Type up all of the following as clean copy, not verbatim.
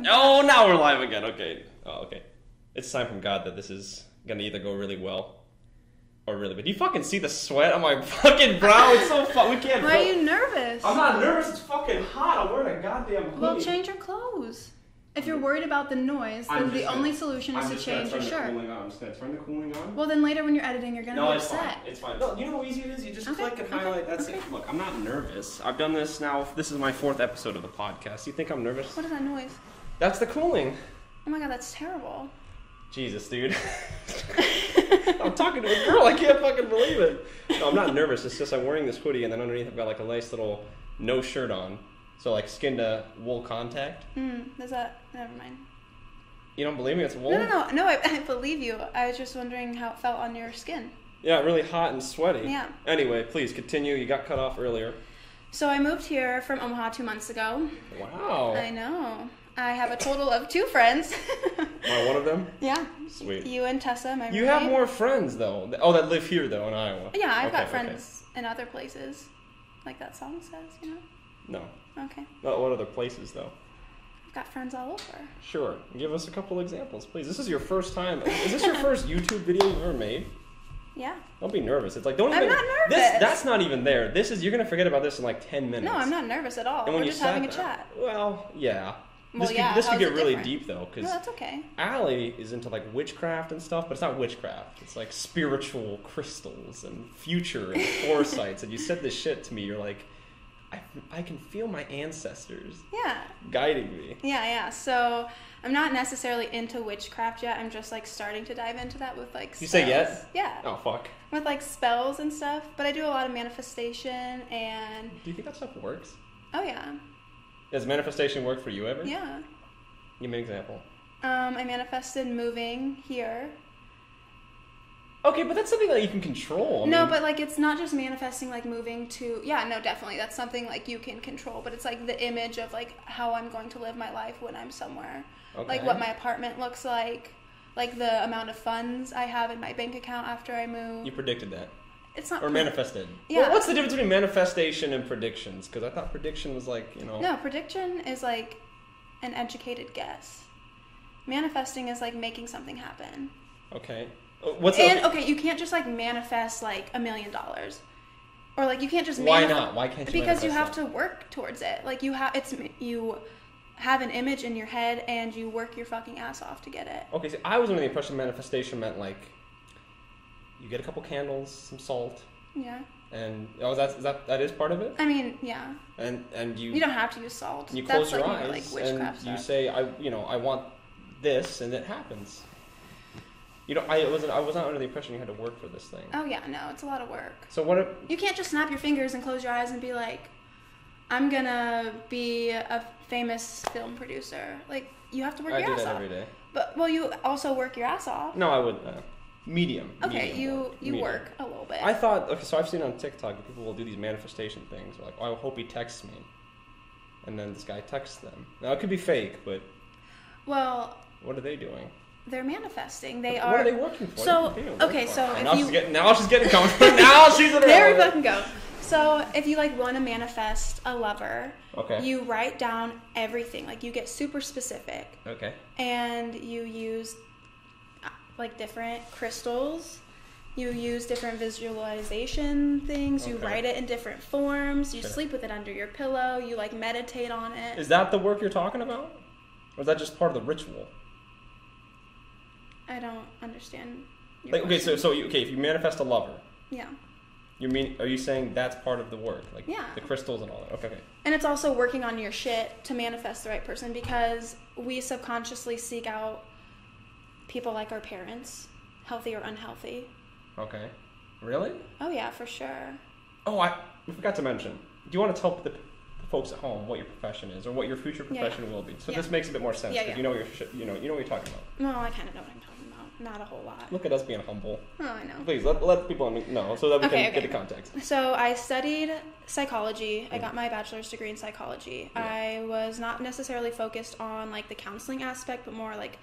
Oh, now we're live again. Okay. Oh, okay. It's a sign from God that this is gonna either go really well or really bad. Do you fucking see the sweat on my fucking brow? It's so fun. We can't. Why are you nervous? I'm not nervous. It's fucking hot. I'm wearing a goddamn hoodie. Well, change your clothes. If you're worried about the noise, then the only solution is to change your shirt. I'm just gonna turn the cooling on. Well, then later when you're editing, you're gonna be upset. It's fine. No, you know how easy it is? You just click and highlight. That's it. Look, I'm not nervous. I've done this now. This is my 4th episode of the podcast. You think I'm nervous? What is that noise? That's the cooling. Oh my god, that's terrible. Jesus, dude. I'm talking to a girl. I can't fucking believe it. No, I'm not nervous. It's just I'm wearing this hoodie, and then underneath I've got like a nice little no shirt on. So like skin to wool contact. Does that... Never mind. You don't believe me? It's wool? No, I believe you. I was just wondering how it felt on your skin. Yeah, really hot and sweaty. Yeah. Anyway, please continue. You got cut off earlier. So I moved here from Omaha 2 months ago. Wow. I know. I have a total of 2 friends. Am I one of them? Yeah. Sweet. You and Tessa, my roommate. You have more friends, though. Oh, that live here, though, in Iowa. Yeah, I've got friends in other places. Like that song says, you know? No. Okay. What other places, though? I've got friends all over. Sure. Give us a couple examples, please. This is your first time. Is this your first YouTube video you've ever made? Yeah. Don't be nervous. It's like, don't even... I'm not nervous. That's not even there. This is... You're going to forget about this in like 10 minutes. No, I'm not nervous at all. And when We're just having a chat. Well, yeah. Well, This could get really different? deep, though, because... No, that's okay. Allie is into like witchcraft and stuff, but it's not witchcraft. It's like spiritual crystals and future and foresights. And you said this shit to me. You're like, I can feel my ancestors guiding me. Yeah. So I'm not necessarily into witchcraft yet. I'm just like starting to dive into that with like spells. You say yet? Yeah. Oh, fuck. With like spells and stuff. But I do a lot of manifestation and... Do you think that stuff works? Oh, yeah. Does manifestation work for you ever? Yeah. Give me an example. I manifested moving here. Okay, but that's something that you can control. No, but like it's not just manifesting like moving to... Yeah, no, definitely. That's something like you can control. But it's like the image of like how I'm going to live my life when I'm somewhere. Okay. Like what my apartment looks like the amount of funds I have in my bank account after I move. You predicted that. It's not... Or manifested. Yeah. Well, what's the difference between manifestation and predictions? Because I thought prediction was like, you know... No, prediction is like an educated guess. Manifesting is like making something happen. Okay. Okay, you can't just like manifest like $1 million. Or like you can't just Why not? Why can't you Because you have to work towards it. Like you have an image in your head and you work your fucking ass off to get it. Okay, so I was under the impression manifestation meant like you get a couple candles, some salt. Yeah. And that is part of it? I mean, yeah. And you don't have to use salt. You close your like eyes like witchcraft and stuff. you say I want this and it happens. I was not under the impression you had to work for this thing. Oh yeah, no, it's a lot of work. So what if you can't just snap your fingers and close your eyes and be like, I'm gonna be a famous film producer. Like you have to work your ass off. I do that every day. But you also work your ass off. No, I wouldn't. Medium. Okay, medium you work a little bit. I thought so I've seen on TikTok that people will do these manifestation things. Like, I hope he texts me, and then this guy texts them. Now it could be fake, but what are they doing? They're manifesting. What are they working for? So now she's getting comfortable. Now she's in her there we fucking go. So if you like want to manifest a lover, you write down everything. Like you get super specific. Okay. And you use like different crystals. You use different visualization things. You write it in different forms. You sleep with it under your pillow. You like meditate on it. Is that the work you're talking about? Or is that just part of the ritual? I don't understand. If you manifest a lover. Yeah. Are you saying that's part of the work? Like the crystals and all that? Okay. And it's also working on your shit to manifest the right person because we subconsciously seek out people like our parents, healthy or unhealthy. Okay. Really? Oh yeah, for sure. Oh, we forgot to mention. Do you want to tell the folks at home what your profession is or what your future profession will be? So this makes a bit more sense because you know what you're talking about. No, I kind of know what I'm talking about. Not a whole lot. Look at us being humble. Oh, I know. Please let people know so that we can get the context. So I studied psychology. I got my bachelor's degree in psychology. Yeah. I was not necessarily focused on like the counseling aspect, but more like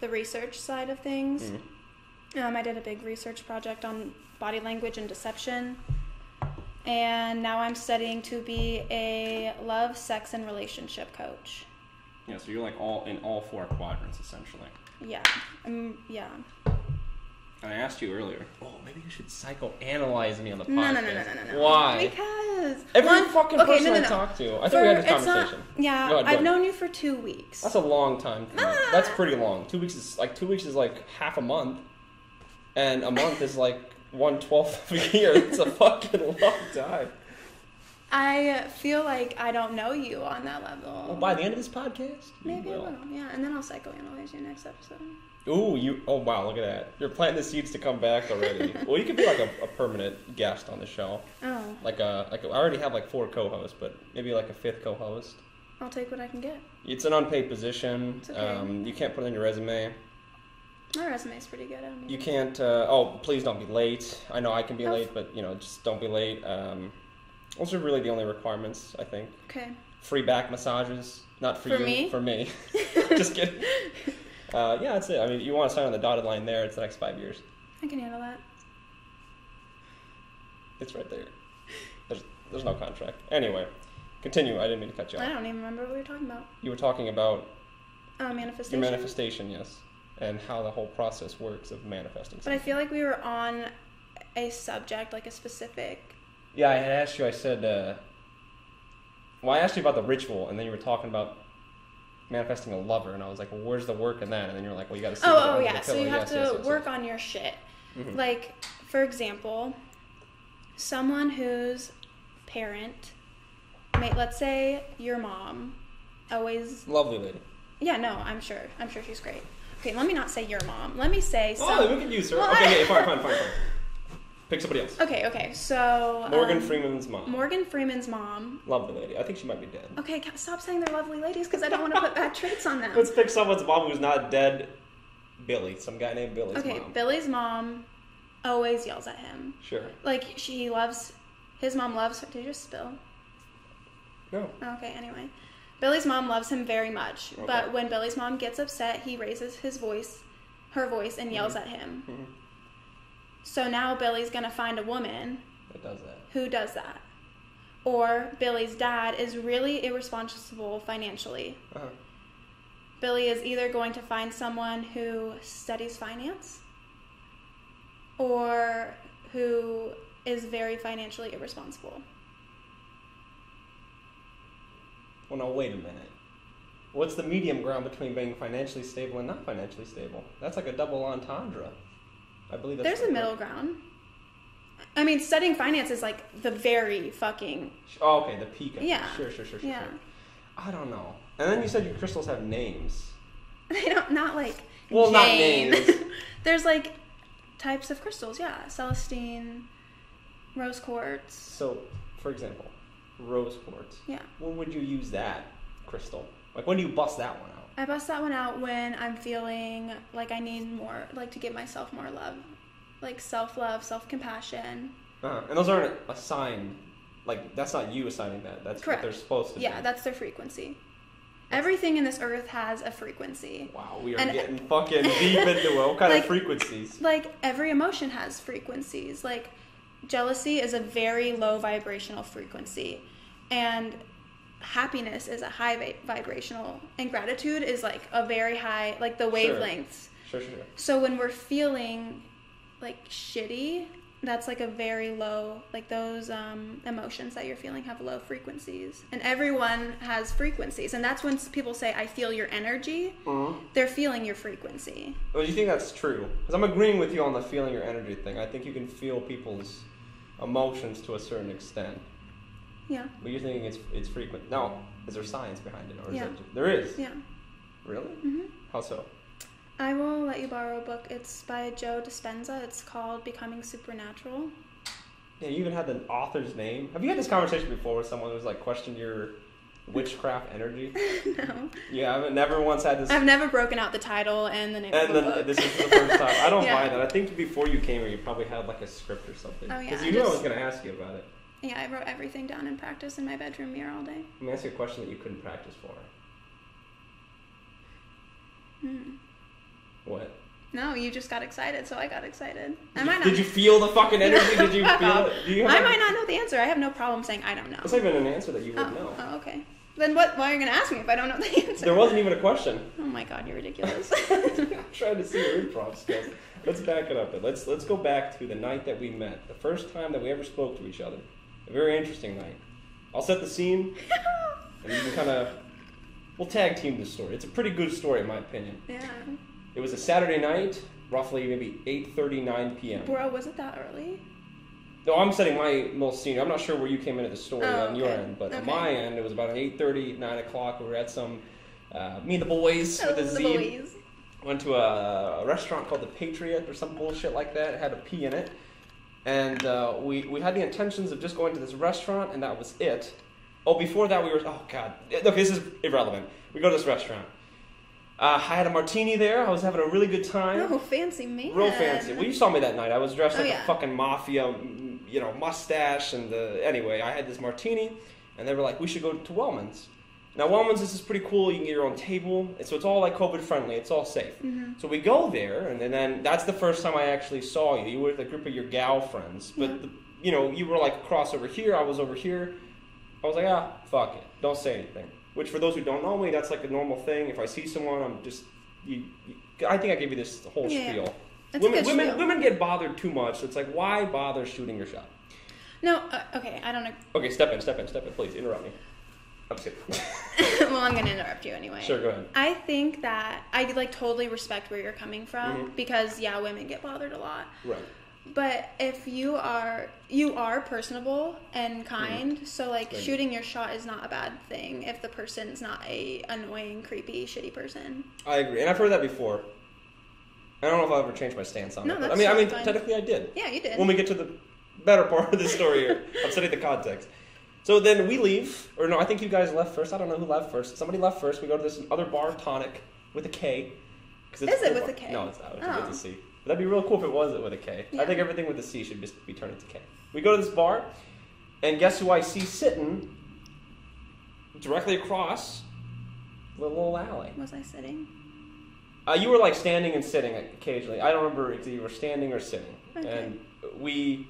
the research side of things. I did a big research project on body language and deception. And now I'm studying to be a love, sex, and relationship coach. Yeah, so you're like in all 4 quadrants, essentially. Yeah. Yeah. And I asked you earlier, maybe you should psychoanalyze me on the No. podcast. Why? Because... Every fucking person I talk to. I think we had this conversation. I've known you for 2 weeks. That's a long time for me. That's pretty long. 2 weeks is like half a month. And a month is like 1/12 of a year. It's a fucking long time. I feel like I don't know you on that level. Well, by the end of this podcast? Maybe I will, yeah. And then I'll psychoanalyze you next episode. Ooh, oh wow, look at that. You're planting the seeds to come back already. Well, you could be like a permanent guest on the show. Oh. I already have like 4 co-hosts, but maybe like a 5th co-host. I'll take what I can get. It's an unpaid position. It's okay. You can't put it on your resume. My resume's pretty good. You can't, please don't be late. I know I can be late, but, just don't be late. Those are really the only requirements, I think. Okay. Free back massages. Not for you. Me? For me. Just kidding. Yeah, that's it. I mean, you want to sign on the dotted line there. It's the next 5 years. I can handle that. It's right there. There's no contract. Anyway, continue. I didn't mean to cut you off. I don't even remember what we were talking about. You were talking about... manifestation? Your manifestation, yes. And how the whole process works of manifesting something. But I feel like we were on a subject, like a specific... Yeah, I had asked you, I said... I asked you about the ritual, and then you were talking about manifesting a lover, and I was like, well, where's the work in that? And then you're like, well, you got to see yeah, so you have to work on your shit. Mm-hmm. Like, for example, someone whose parent, let's say your mom, always... Lovely lady. Yeah, no, I'm sure she's great. Okay, let me not say your mom. Let me say... we can use her. Well, okay, fine. Pick somebody else. Okay, so... Morgan Freeman's mom. Morgan Freeman's mom. Lovely lady. I think she might be dead. Okay, stop saying they're lovely ladies because I don't want to put bad traits on them. Let's pick someone's mom who's not dead. Billy. Some guy named Billy's mom. Okay, Billy's mom always yells at him. Sure. Like, his mom loves her. Did you just spill? No. Okay, anyway. Billy's mom loves him very much, okay. But when Billy's mom gets upset, he raises her voice, and yells at him. Mm-hmm. So now Billy's gonna find a woman who does that. Or Billy's dad is really irresponsible financially. Uh-huh. Billy is either going to find someone who studies finance or who is very financially irresponsible. Well, no, wait a minute. What's the medium ground between being financially stable and not financially stable? That's like a double entendre. I believe that's... There's a middle ground. I mean, studying finance is like the very fucking... Oh, okay, the peak of it. Yeah. Sure. Yeah. I don't know. And then you said your crystals have names. They don't, not like Well, Jane. not names. There's like types of crystals, yeah. Celestine, rose quartz. So, for example, rose quartz. Yeah. When would you use that crystal? Like, when do you bust that one out? I bust that one out when I'm feeling like I need more, like to give myself more love. Like self-love, self-compassion. And those aren't assigned, like, that's not you assigning that. That's correct. What they're supposed to be. Yeah, that's their frequency. Everything in this earth has a frequency. Wow, we are getting fucking deep into it. What kind of frequencies? Like, every emotion has frequencies. Like, jealousy is a very low vibrational frequency. And happiness is a high vibrational. And gratitude is, like, a very high, like, the wavelengths. Sure. So when we're feeling, like, shitty, that's, like, a very low, like, those emotions that you're feeling have low frequencies. And everyone has frequencies. And that's when people say, I feel your energy. Mm-hmm. They're feeling your frequency. Well, do you think that's true? Because I'm agreeing with you on the feeling your energy thing. I think you can feel people's emotions to a certain extent. Yeah. But you're thinking it's frequent. Now, is there science behind it? Or is yeah. There is? Yeah. Really? Mm-hmm. How so? I will let you borrow a book. It's by Joe Dispenza. It's called Becoming Supernatural. Yeah, you even had the author's name. Have you had this conversation before with someone who's like questioned your witchcraft energy? No. Yeah, I've never once had this. I've never broken out the title and the name of the book. And this is the first time. I don't mind that. I think before you came here, you probably had like a script or something. Oh, yeah. Because you knew I was going to ask you about it. Yeah, I wrote everything down in practice in my bedroom mirror all day. Let me ask you a question that you couldn't practice for. What? No, you just got excited, so I got excited. Did you feel the fucking energy? Did you feel it? I might not know the answer. I have no problem saying I don't know. It's not even an answer that you would know. Oh, okay. Then what? Why are you going to ask me if I don't know the answer? There wasn't even a question. Oh my god, you're ridiculous. I'm trying to see your improv skills. Let's back it up. Let's go back to the night that we met. The first time that we ever spoke to each other. A very interesting night. I'll set the scene, and you can kind of... We'll tag team this story. It's a pretty good story, in my opinion. Yeah. It was a Saturday night, roughly maybe 8:39 p.m. Bro, was it that early? No, I'm setting my little scene. I'm not sure where you came into the story on your end, but on my end, it was about an 8:30, 9 o'clock. We were at some... me and the boys with a Z. Went to a restaurant called the Patriot or some bullshit like that. It had a P in it. And we had the intentions of just going to this restaurant, and that was it. Oh, before that we were... Oh, God. Look, this is irrelevant. We go to this restaurant. I had a martini there. I was having a really good time. Oh, fancy man. Real fancy. Well, you saw me that night. I was dressed like a fucking mafia, mustache. And anyway, I had this martini, and they were like, we should go to Wellman's. Now, Wellman's, this is pretty cool. You can get your own table. So it's all like COVID-friendly. It's all safe. Mm-hmm. So we go there, and then that's the first time I actually saw you. You were with a group of your gal friends. But, you were like across over here. I was over here. I was like, fuck it. Don't say anything. Which, for those who don't know me, that's like a normal thing. If I see someone, I'm just... I think I gave you this whole spiel. Women get bothered too much. So it's like, why bother shooting your shot? No, okay, I don't know. Okay, step in. Please, interrupt me. I'm just kidding. Well, I'm going to interrupt you anyway. Sure, go ahead. I think that I totally respect where you're coming from because, women get bothered a lot. Right. But if you are personable and kind, so shooting your shot is not a bad thing if the person's not a annoying, creepy, shitty person. I agree, and I've heard that before. I don't know if I'll ever change my stance on it. That's I mean, fine. Technically I did. Yeah, you did. When we get to the better part of the story here, I'm setting the context. So then we leave, or no, I think you guys left first. I don't know who left first. Somebody left first. We go to this other bar, Tonic, with a K. Is it with a K? No, it's not. It's with a C. That'd be real cool if it was with a K. Yeah. I think everything with a C should just be turned into K. We go to this bar, and guess who I see sitting directly across the little alley? Was I sitting? You were standing and sitting occasionally. I don't remember if you were standing or sitting. Okay. And we...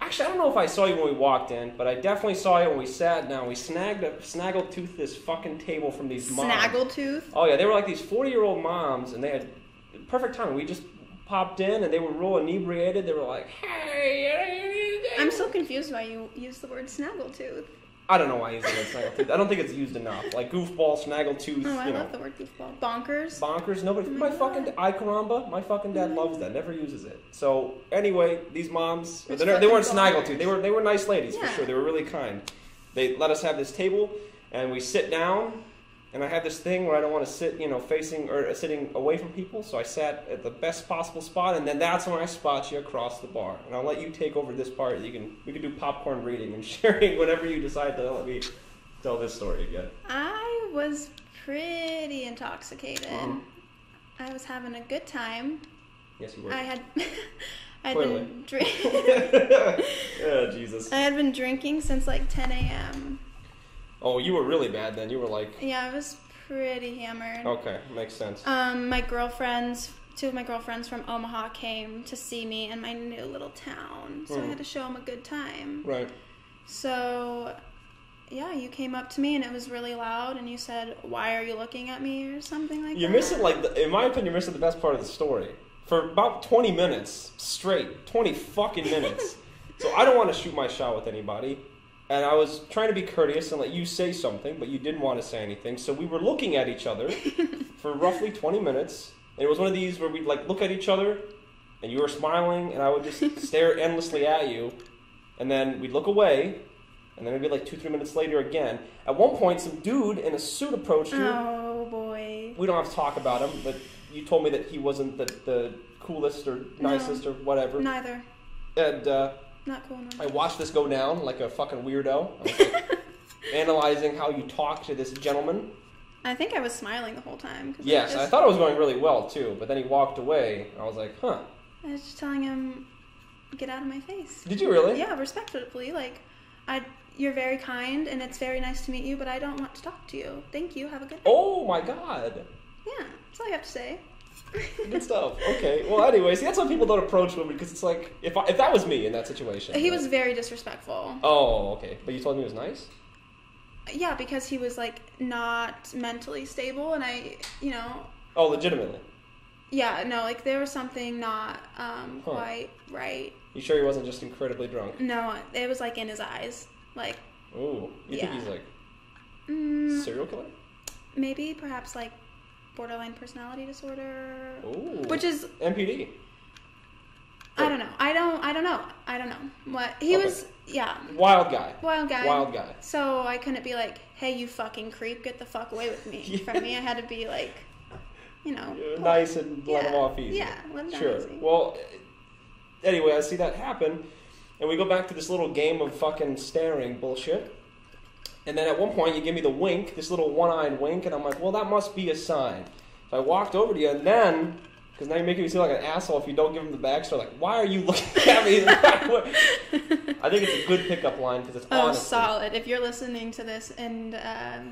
Actually, I don't know if I saw you when we walked in, but I definitely saw you when we sat down. We snaggle-toothed this fucking table from these moms. Snaggle-tooth? Oh, yeah. They were like these 40-year-old moms, and they had perfect timing. We just popped in, and they were real inebriated. They were like, hey... I'm so confused why you use the word snaggletooth. I don't know why I use the word snaggletooth. I don't think it's used enough. Like goofball, snaggletooth, Oh, I love the word goofball. Bonkers? Nobody... my fucking... Icaramba, my fucking dad loves that. Never uses it. So, anyway, these moms... They weren't snaggletooth. They were nice ladies, for sure. They were really kind. They let us have this table, and we sit down... And I have this thing where I don't want to sit, facing or sitting away from people. So I sat at the best possible spot, and then that's when I spot you across the bar. And I'll let you take over this part. We can do popcorn reading and sharing whenever you decide to let me tell this story again. I was pretty intoxicated. I was having a good time. Yes, you were. I'd been drinking. Oh, Jesus. I had been drinking since 10 a.m. Oh, you were really bad then. You were like... Yeah, I was pretty hammered. Okay, makes sense. Two of my girlfriends from Omaha came to see me in my new little town. So I had to show them a good time. Right. So, yeah, you came up to me and it was really loud and you said, "Why are you looking at me?" or something like that. You're missing, in my opinion, you're missing the best part of the story. For about 20 minutes straight, 20 fucking minutes. So I don't want to shoot my shot with anybody. And I was trying to be courteous and let you say something, but you didn't want to say anything. So we were looking at each other for roughly 20 minutes. And it was one of these where we'd look at each other, and you were smiling, and I would just stare endlessly at you. And then we'd look away, and then maybe 2-3 minutes later again. At one point, some dude in a suit approached you. Oh, boy. We don't have to talk about him, but you told me that he wasn't the coolest or nicest or whatever. Neither. And, not cool enough. I watched this go down like a fucking weirdo. I was analyzing how you talk to this gentleman. I think I was smiling the whole time. Yes, I thought it was going really well too, but then he walked away, and I was like, huh. I was just telling him, get out of my face. Did you really? Yeah, respectfully. You're very kind, and it's very nice to meet you, but I don't want to talk to you. Thank you. Have a good day. Oh my god. Yeah, that's all I have to say. Good stuff. Okay. Well, anyways, that's why people don't approach women, because it's like, if that was me in that situation. He was very disrespectful. Oh, okay. But you told me he was nice? Yeah, because he was, like, not mentally stable, and I, you know... Oh, legitimately? Yeah, no, like, there was something not quite right. You sure he wasn't just incredibly drunk? No, it was, like, in his eyes. Like... Ooh, you think he's, like, serial killer? Maybe, perhaps, like, borderline personality disorder. Ooh. Which is... MPD. I don't know. I don't know. What he was, yeah. Wild guy. So I couldn't be like, hey, you fucking creep, get the fuck away with me. From me, I had to be like, you know. Nice and let him off easy. Yeah, let him sure. easy. Well, anyway, I see that happen, and we go back to this little game of fucking staring bullshit. And then at one point, you give me the wink, this little one-eyed wink, and I'm like, well, that must be a sign. So I walked over to you, and then... Because now you're making me seem like an asshole if you don't give him the backstory. Like, why are you looking at me? I think it's a good pickup line because it's honest. Oh, solid. If you're listening to this and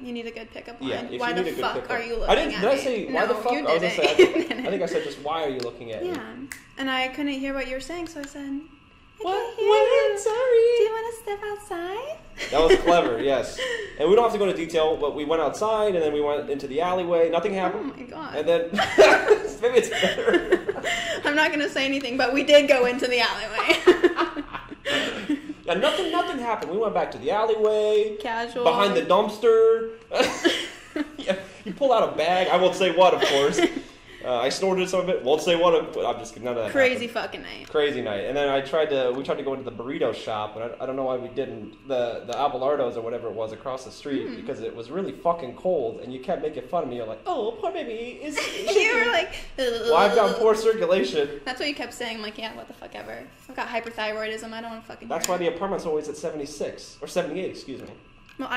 you need a good pickup line, why the fuck are you looking at me? Did I say, why the fuck? You I think I said just, why are you looking at me? Yeah. And I couldn't hear what you were saying, so I said, What? Sorry. Do you want to step outside? That was clever, yes. And we don't have to go into detail, but we went outside, and then we went into the alleyway. Nothing happened. Oh, my God. And then, maybe it's better. I'm not going to say anything, but we did go into the alleyway. Yeah, nothing happened. We went back to the alleyway. Casual. Behind the dumpster. Yeah, you pull out a bag. I won't say what, of course. I snorted some of it. Won't say what. I'm just kidding. None of that Crazy happened. fucking night. Crazy night. And then we tried to go into the burrito shop, and I don't know why we didn't. The Abelardo's or whatever it was across the street because it was really fucking cold, and you kept making fun of me. You're like, oh, poor baby. You were like, well, I've got poor circulation. That's what you kept saying. I'm like, yeah, what the fuck ever. I've got hyperthyroidism. I don't want to fucking. That's why the apartment's always at 76 or 78. Excuse me. Well,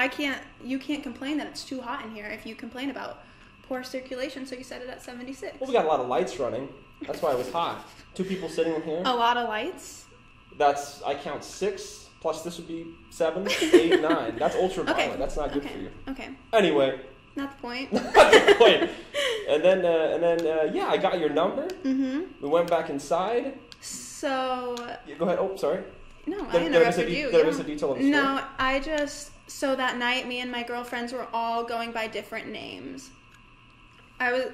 you can't complain that it's too hot in here if you complain about poor circulation, so you set it at 76. Well, we got a lot of lights running. That's why it was hot. 2 people sitting in here. A lot of lights? I count 6, plus this would be 7, 8, 9. That's ultraviolet. Okay. That's not good for you. Okay. Anyway. Not the point. Not the point. And then, yeah, I got your number. Mm-hmm. We went back inside. So... Yeah, go ahead. Oh, sorry. No, I interrupted you. Did I miss a detail of the story? No, so that night, me and my girlfriends were all going by different names.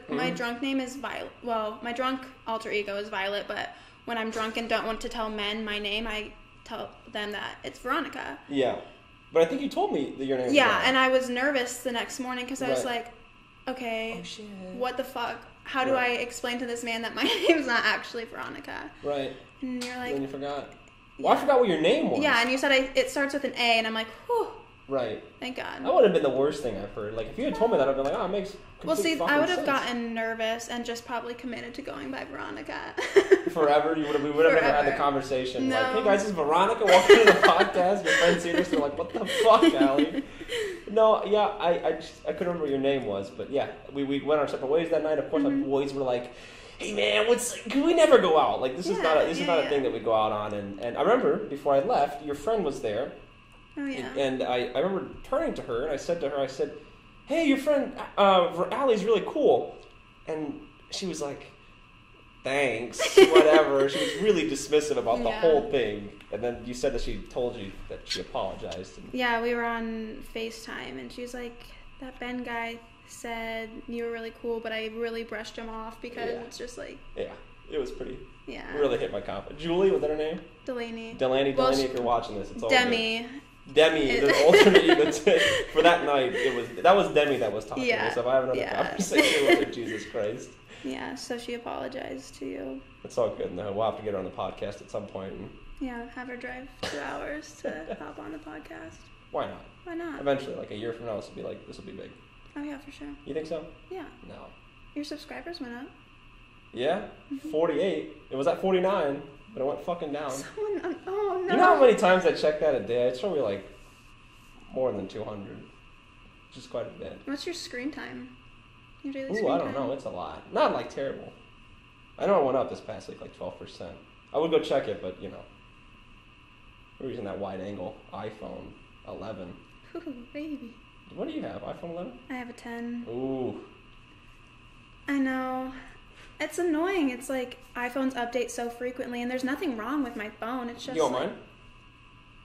My drunk name is Violet. Well, my drunk alter ego is Violet, but when I'm drunk and don't want to tell men my name, I tell them that it's Veronica. Yeah. But I think you told me that your name was Yeah, Veronica. and I was nervous the next morning because I was like, okay, what the fuck? How do I explain to this man that my name's not actually Veronica? Right. And you're like... And you forgot. Well, I forgot what your name was. Yeah, and you said it starts with an A, and I'm like, whew. Right. Thank God. That would have been the worst thing I've heard. Like, if you had told me that, I'd been like, oh, it makes complete I would have sense. Gotten nervous and just probably committed to going by Veronica. Forever? We would have never had the conversation. No. Like, hey guys, this is Veronica. Welcome to the podcast. Your friends see this. They're like, what the fuck, Allie? No, yeah, I couldn't remember what your name was. But yeah, we went our separate ways that night. Of course, my boys were like, hey man, can we never go out? Like, this is not a thing that we go out on. And I remember, before I left, your friend was there. Oh, yeah. And I remember turning to her, and I said to her, hey, your friend Allie's really cool. And she was like, thanks, whatever. She was really dismissive about the whole thing. And then you said that she told you that she apologized. Yeah, we were on FaceTime, and she was like, that Ben guy said you were really cool, but I really brushed him off because it's just like... Yeah, it was pretty... Yeah. Really hit my confidence. Julie, was that her name? Delaney, if you're watching this, it's all Demi. good. Demi, the alternate ego for that night, that was Demi that was talking. Yeah. So if I have another conversation with her, Jesus Christ. Yeah, so she apologized to you. It's all good. No, we'll have to get her on the podcast at some point. Yeah, have her drive 2 hours to hop on the podcast. Why not? Why not? Eventually, like a year from now, this will be big. Oh yeah, for sure. You think so? Yeah. No. Your subscribers went up. Yeah? 48. It was at 49. But it went fucking down. Oh, no. You know how many times I check that a day? It's probably like more than 200. Which is quite a bit. What's your screen time? Your daily screen time? I time? don't know. It's a lot. Not like terrible. I know it went up this past week, like 12%. I would go check it, but you know. We're using that wide angle iPhone 11. Ooh, baby. What do you have? iPhone 11? I have a 10. Ooh. I know. It's annoying. It's like iPhones update so frequently, and there's nothing wrong with my phone. It's just you want like mine?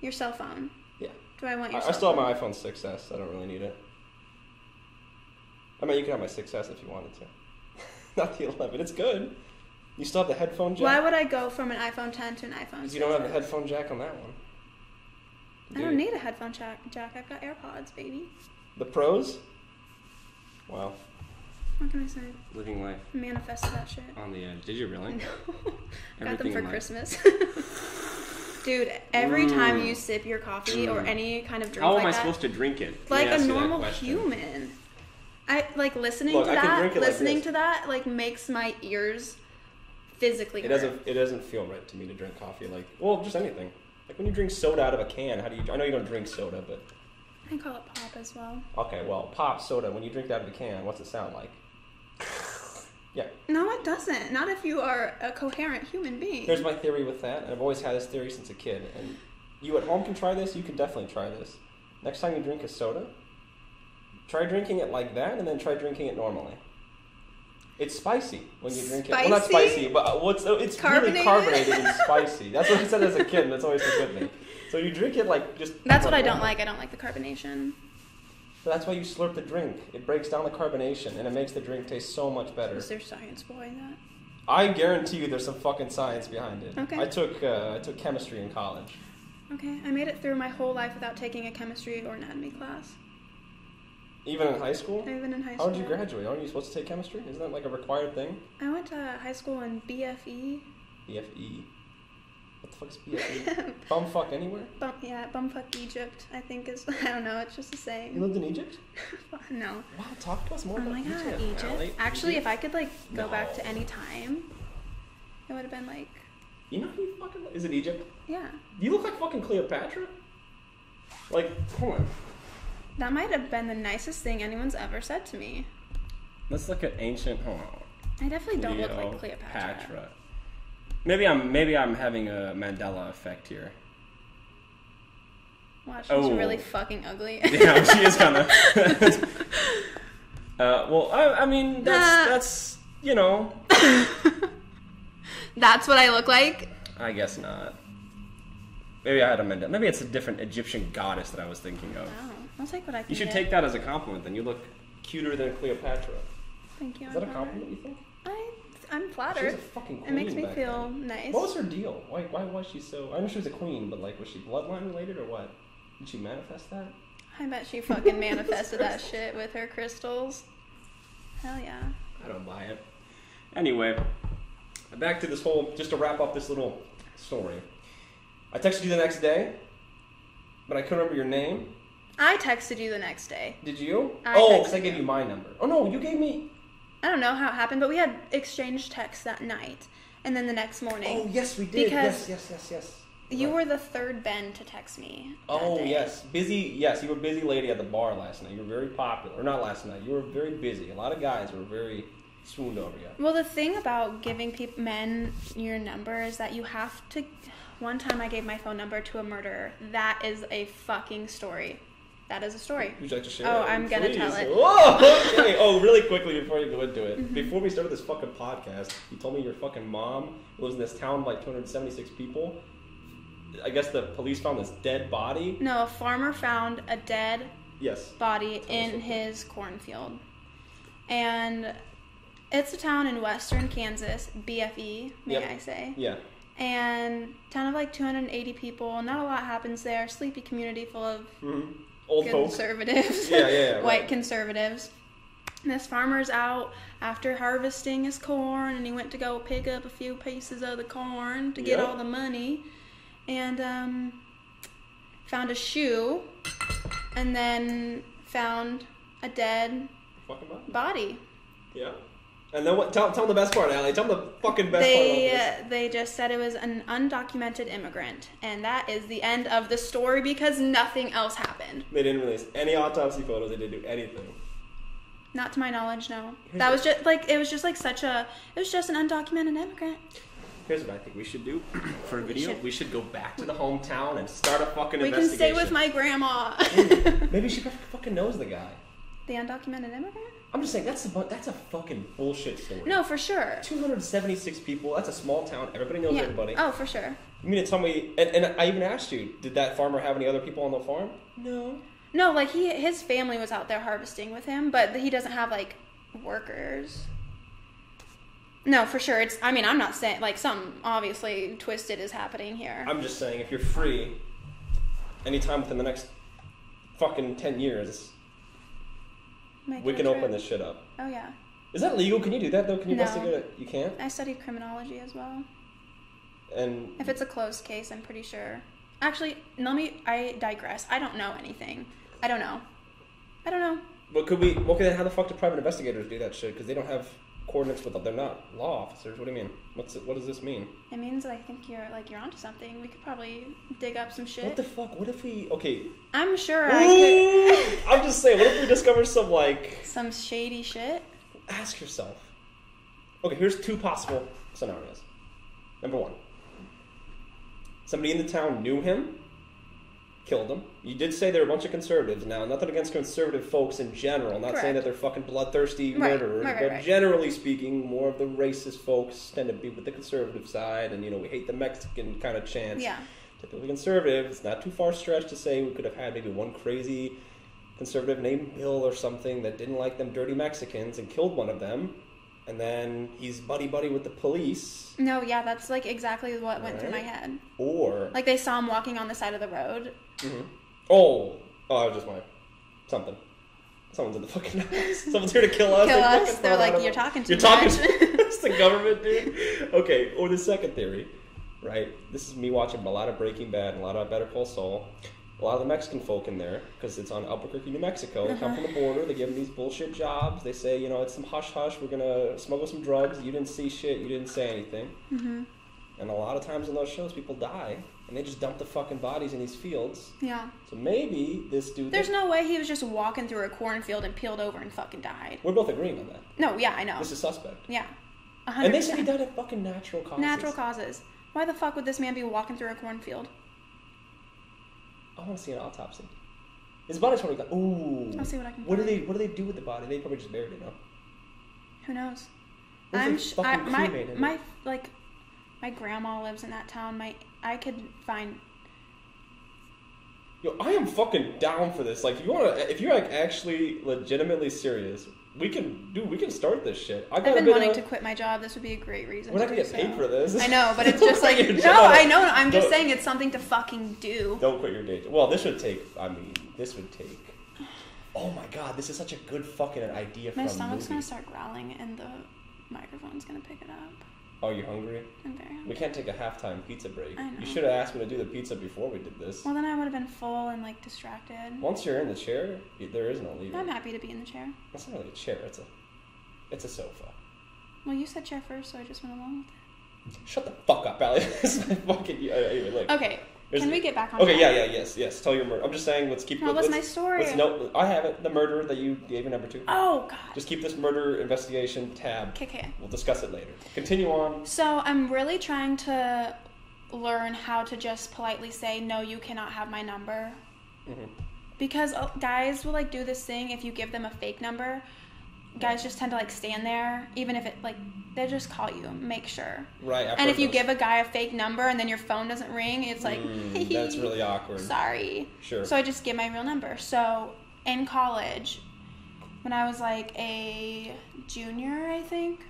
Your cell phone. Yeah. Do I want your I still have my iPhone 6S. I don't really need it. I mean, you can have my 6S if you wanted to. Not the 11. It's good. You still have the headphone jack? Why would I go from an iPhone 10 to an iPhone 6? Because you don't have the headphone jack on that one. I don't need a headphone jack. I've got AirPods, baby. The Pros? Wow. What can I say? Living life. Manifested that shit. On the edge. Did you really? No. Got Everything them for in life. Christmas. Dude, every time you sip your coffee or any kind of drink How like am I that, supposed to drink it? like Let me a ask you that normal question. human. I like listening Look, to I can that. drink it like Listening this. to that like makes my ears physically hurt. It doesn't feel right to me to drink coffee like, well, just anything. Like when you drink soda out of a can, how do you? I know you don't drink soda, but I call it pop as well. okay, well, pop soda. When you drink that out of a can, what's it sound like? Yeah. No, it doesn't. Not if you are a coherent human being. Here's my theory with that, and I've always had this theory since a kid. And you at home can try this. You can definitely try this. Next time you drink a soda, try drinking it like that, and then try drinking it normally. It's spicy when you drink it. Well, not spicy, but it's Carbonated? really carbonated and spicy. That's what I said as a kid, and that's always stuck with me. So you drink it like just... That's what I don't like. I don't like the carbonation. But that's why you slurp the drink. It breaks down the carbonation, and it makes the drink taste so much better. Is there science behind that? I guarantee you there's some fucking science behind it. Okay. I took chemistry in college. Okay, I made it through my whole life without taking a chemistry or anatomy class. Even in high school? Even in high How school. did you graduate? Aren't you supposed to take chemistry? Isn't that like a required thing? I went to high school in BFE. BFE. What the fuck is BFE? Bumfuck anywhere? Bumfuck Egypt, I think is, I don't know, it's just the same. You lived in Egypt? No. Wow, talk to us more Oh about my god, Egypt. Egypt. Allie. Actually, Egypt? if I could like go back No. to any time, it would have been like, You know who you fucking... Is it Egypt? yeah. You look like fucking Cleopatra? Like, hold on. That might have been the nicest thing anyone's ever said to me. Let's look at ancient... Hold on. I definitely don't look like Cleopatra. Maybe I'm having a Mandela effect here. Wow, she's Oh. really fucking ugly. Yeah, she is kind of. Well, I mean, that's you know. That's what I look like? I guess not. Maybe I had a Mandela. Maybe it's a different Egyptian goddess that I was thinking of. Oh, I'll take what I can You should get. take that as a compliment. Then you look cuter than Cleopatra. Thank you. Is that a I'm compliment? You think? I'm She was flattered. a fucking queen It makes me back feel then. nice. What was her deal? Why was she so? I know she was a queen, but like, was she bloodline related or what? Did she manifest that? I bet she fucking manifested that shit with her crystals. Hell yeah. I don't buy it. Anyway, back to this whole, just to wrap up this little story. I texted you the next day, but I couldn't remember your name. I texted you the next day. Did you? I Because I texted gave you. you my number. Oh no, you gave me... I don't know how it happened, but we had exchanged texts that night. And then the next morning. Oh, yes, we did. Because Yes. You Right. were the third Ben to text me. Oh, that day. yes. Busy. Yes, you were a busy lady at the bar last night. You were very popular. Or not last night. You were very busy. A lot of guys were very swooned over you. Well, the thing about giving men your number is that you have to... One time I gave my phone number to a murderer. That is a fucking story. That is a story. Would you like to share Oh, it? I'm gonna Please. tell it. Whoa, okay. Oh, really quickly before you go into it. Mm-hmm. Before we started this fucking podcast, you told me your fucking mom lives in this town with like 276 people. I guess the police found this dead body. No, a farmer found a dead Yes. body Tell us in something. his cornfield. And it's a town in western Kansas, BFE, may Yep. I say. Yeah. And town of like 280 people. Not a lot happens there. Sleepy community full of Mm-hmm. Old folks. conservatives. Yeah, right. White conservatives. And this farmer's out after harvesting his corn, and he went to go pick up a few pieces of the corn to get Yep. all the money. And found a shoe, and then found a dead Fucking body. body. Yeah. And then what? Tell them the best part, Allie. Tell them the fucking best part about They just said it was an undocumented immigrant, and that is the end of the story because nothing else happened. this. They didn't release any autopsy photos. They didn't do anything. Not to my knowledge, no. Here's That the- was just like it was just an undocumented immigrant. Here's what I think we should do for a video. should- We should go back to the hometown and start a fucking We can investigation. stay with my grandma. Maybe she fucking knows the guy. The undocumented immigrant? I'm just saying that's a fucking bullshit story. No, for sure. 276 people. That's a small town. Everybody knows Yeah. everybody. Oh, for sure. You mean to tell me... And I even asked you, did that farmer have any other people on the farm? No. No, like, his family was out there harvesting with him, but he doesn't have, like, workers. No, for sure. I'm not saying... Like, something obviously twisted is happening here. I'm just saying, if you're free, anytime within the next fucking 10 years, we can open this shit up. Oh, yeah. Is that legal? Can you do that, though? Can you No. investigate it? You can't? I studied criminology as well. And if it's a closed case, I'm pretty sure. Actually, I digress. I don't know anything. I don't know. But could we... Okay, then how the fuck do private investigators do that shit? Because they don't have coordinates with them. They're not law officers. What do you mean? What does this mean? It means that I think you're onto something. We could probably dig up some shit. What the fuck? What if we... Okay. I'm sure I could... I'm just saying, what if we discover some, like... Some shady shit? Ask yourself. Okay, here's 2 possible scenarios. Number 1. Somebody in the town knew him, killed him. You did say there were a bunch of conservatives. Now, nothing against conservative folks in general. Not saying that they're fucking bloodthirsty murderers. But generally speaking, more of the racist folks tend to be with the conservative side. And, we hate the Mexican kind of chants. Yeah. Typically conservative. It's not too far stretched to say we could have had maybe one crazy conservative named Bill or something that didn't like them dirty Mexicans and killed one of them. And then he's buddy-buddy with the police. No, yeah, that's, like, exactly what went through my head. Or... Like, they saw him walking on the side of the road. Mm-hmm. Oh, just my... Something. Someone's in the fucking house. Someone's here to kill us. They're like, you're talking to me. It's the government, dude. Okay, or the second theory, right? This is me watching a lot of Breaking Bad and a lot of Better Call Saul. A lot of the Mexican folk in there, because it's on Albuquerque, New Mexico. They come from the border. They give them these bullshit jobs. They say, it's some hush-hush. We're going to smuggle some drugs. You didn't see shit. You didn't say anything. Mm-hmm. And a lot of times in those shows, people die. And they just dump the fucking bodies in these fields. Yeah. So maybe this dude... There's no way he was just walking through a cornfield and peeled over and fucking died. We're both agreeing on that. No, yeah, I know. This is suspect. Yeah. 100%. And they said he died of fucking natural causes. Natural causes. Why the fuck would this man be walking through a cornfield? I want to see an autopsy. His body's probably like, ooh. I'll see what I can What find. do they do with the body? They probably just buried it, no? Who knows? My grandma lives in that town. I could find... Yo, I am fucking down for this. Like, if you're like actually legitimately serious, we can start this shit. I've been wanting to quit my job. This would be a great reason. We're not gonna get paid for this. I know, but it's just like I know. I'm just saying it's something to fucking do. Don't quit your day job. Well, this would take. Oh my god, this is such a good fucking idea for a movie. My stomach's gonna start growling, and the microphone's gonna pick it up. Oh, you hungry? I'm very hungry. We can't take a halftime pizza break. I know. You should have asked me to do the pizza before we did this. Well, then I would have been full and like distracted. Once you're in the chair, there is no leaving. I'm happy to be in the chair. It's not really a chair. It's a sofa. Well, you said chair first, so I just went along with it. Shut the fuck up, Allie. This is my fucking... Anyway, look. Okay. Can we get back on Okay, yes. Tell your murder. I'm just saying, let's keep... What was my story? I have it. The murder that you gave a number to. Oh, God. Just keep this murder investigation tab. Okay. We'll discuss it later. Continue on. So, I'm really trying to learn how to just politely say, no, you cannot have my number. Mm-hmm. Because guys will, like, do this thing if you give them a fake number. Guys just tend to, like, stand there, even if it, like, they just call you. Make sure. Right. And if you give a guy a fake number and then your phone doesn't ring, it's like, that's really awkward. Sorry. Sure. So I just give my real number. So in college, when I was, like, a junior, I think,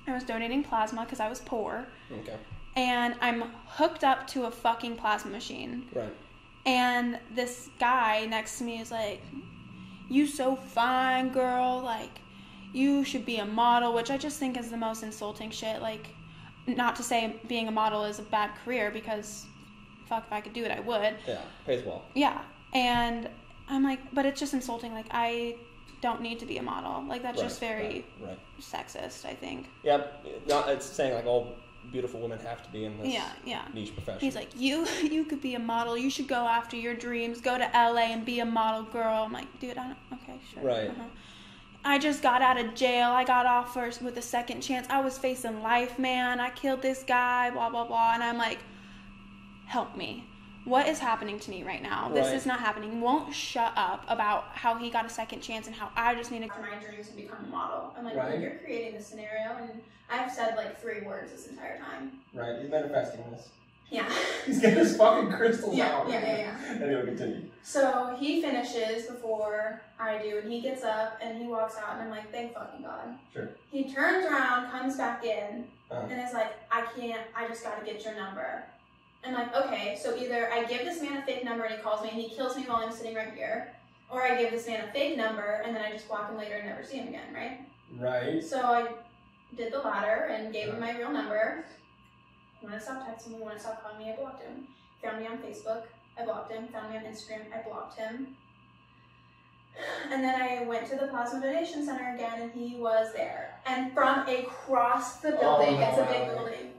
I was donating plasma because I was poor. Okay. And I'm hooked up to a fucking plasma machine. Right. And this guy next to me is like, you so fine, girl, like, you should be a model, which I just think is the most insulting shit. Like, not to say being a model is a bad career, because, fuck, if I could do it, I would. Yeah, pays well. Yeah, and I'm like, but it's just insulting. Like, I don't need to be a model. Like, that's just very sexist, I think. Yeah, it's saying, like, all beautiful women have to be in this niche profession. He's like, you could be a model. You should go after your dreams. Go to LA and be a model girl. I'm like, dude, okay, sure. Right. Uh-huh. I just got out of jail. I got off first with a second chance. I was facing life, man. I killed this guy, blah, blah, blah. And I'm like, help me. What is happening to me right now? This is not happening. Won't shut up about how he got a second chance and how I just need to go my dreams and become a model. I'm like, well, you're creating this scenario, and I've said like 3 words this entire time. Right, he's manifesting this. Yeah. He's getting his fucking crystals out. Yeah. Anyway, continue. So he finishes before I do, and he gets up and he walks out, and I'm like, thank fucking God. Sure. He turns around, comes back in, and is like, I just gotta get your number. I'm like, okay, so either I give this man a fake number and he calls me and he kills me while I'm sitting right here, or I give this man a fake number and then I just block him later and never see him again, right? Right. So I did the latter and gave him my real number. When I stopped texting me, when I stopped calling me, I blocked him. Found me on Facebook, I blocked him. Found me on Instagram, I blocked him. And then I went to the Plasma Donation Center again and he was there. And from across the building, it's a big building.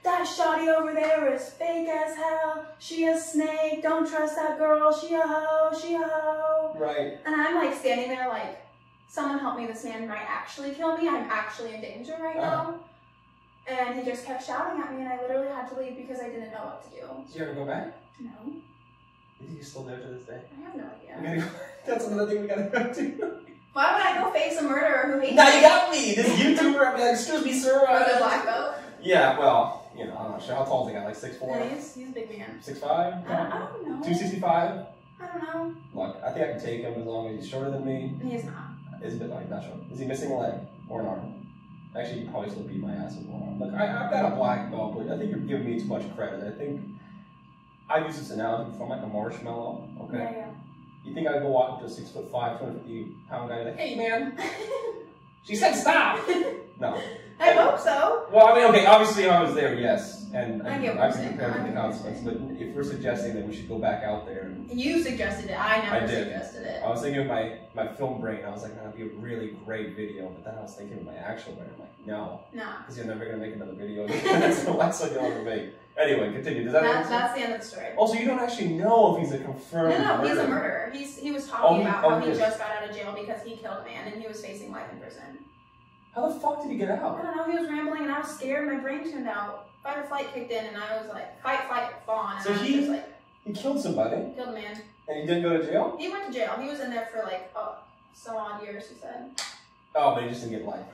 That shawty over there is fake as hell. She a snake. Don't trust that girl. She a hoe. She a hoe. Right. And I'm like standing there like, someone help me. This man might actually kill me. I'm actually in danger right now. And he just kept shouting at me and I literally had to leave because I didn't know what to do. Did you ever go back? No. You think he's still there to this day? I have no idea. That's another thing we gotta go to. Why would I go face a murderer who hates Now me? you got me! This YouTuber, I'd be like, excuse me, sir. With a black belt? Yeah, well, you know, I'm not sure. How tall is the guy? Like 6'4"? Yeah, he's a big man. 6'5"? I don't know. 265? I don't know. Look, I think I can take him as long as he's shorter than me. He's not. Is a bit like not short. Is he missing a leg or an arm? Actually, you probably still beat my ass with one arm. Look, I've got a black belt, but I think you're giving me too much credit. I think I use this analogy before. I'm like a marshmallow. Okay. Yeah. You think I'd go walk up to a 6'5", 250-pound guy and be like, hey man, she said stop. No. I hope so. Well, I mean, okay, obviously if I was there, yes, and I get what I you're can saying. prepare for the consequences. But if we're suggesting that we should go back out there, and You suggested it. I never did. suggested it. I was thinking of my film brain. I was like, that'd be a really great video. But then I was thinking of my actual brain. I'm like, no, Nah. because you're never gonna make another video. That's the last one you'll ever make. Anyway, continue. Does that make sense? That's the end of the story. Also, you don't actually know if he's a confirmed No, murderer. he's a murderer. He was talking about how he yes. just got out of jail because he killed a man and he was facing life in prison. How the fuck did he get I out? don't know, he was rambling and I was scared, my brain tuned out. Fight or flight kicked in and I was like, fight, fawn. And So I was he- just like, He killed somebody, killed a man. and he didn't go to jail. He went to jail. He was in there for like, so odd years, he said. Oh, but he just didn't get life.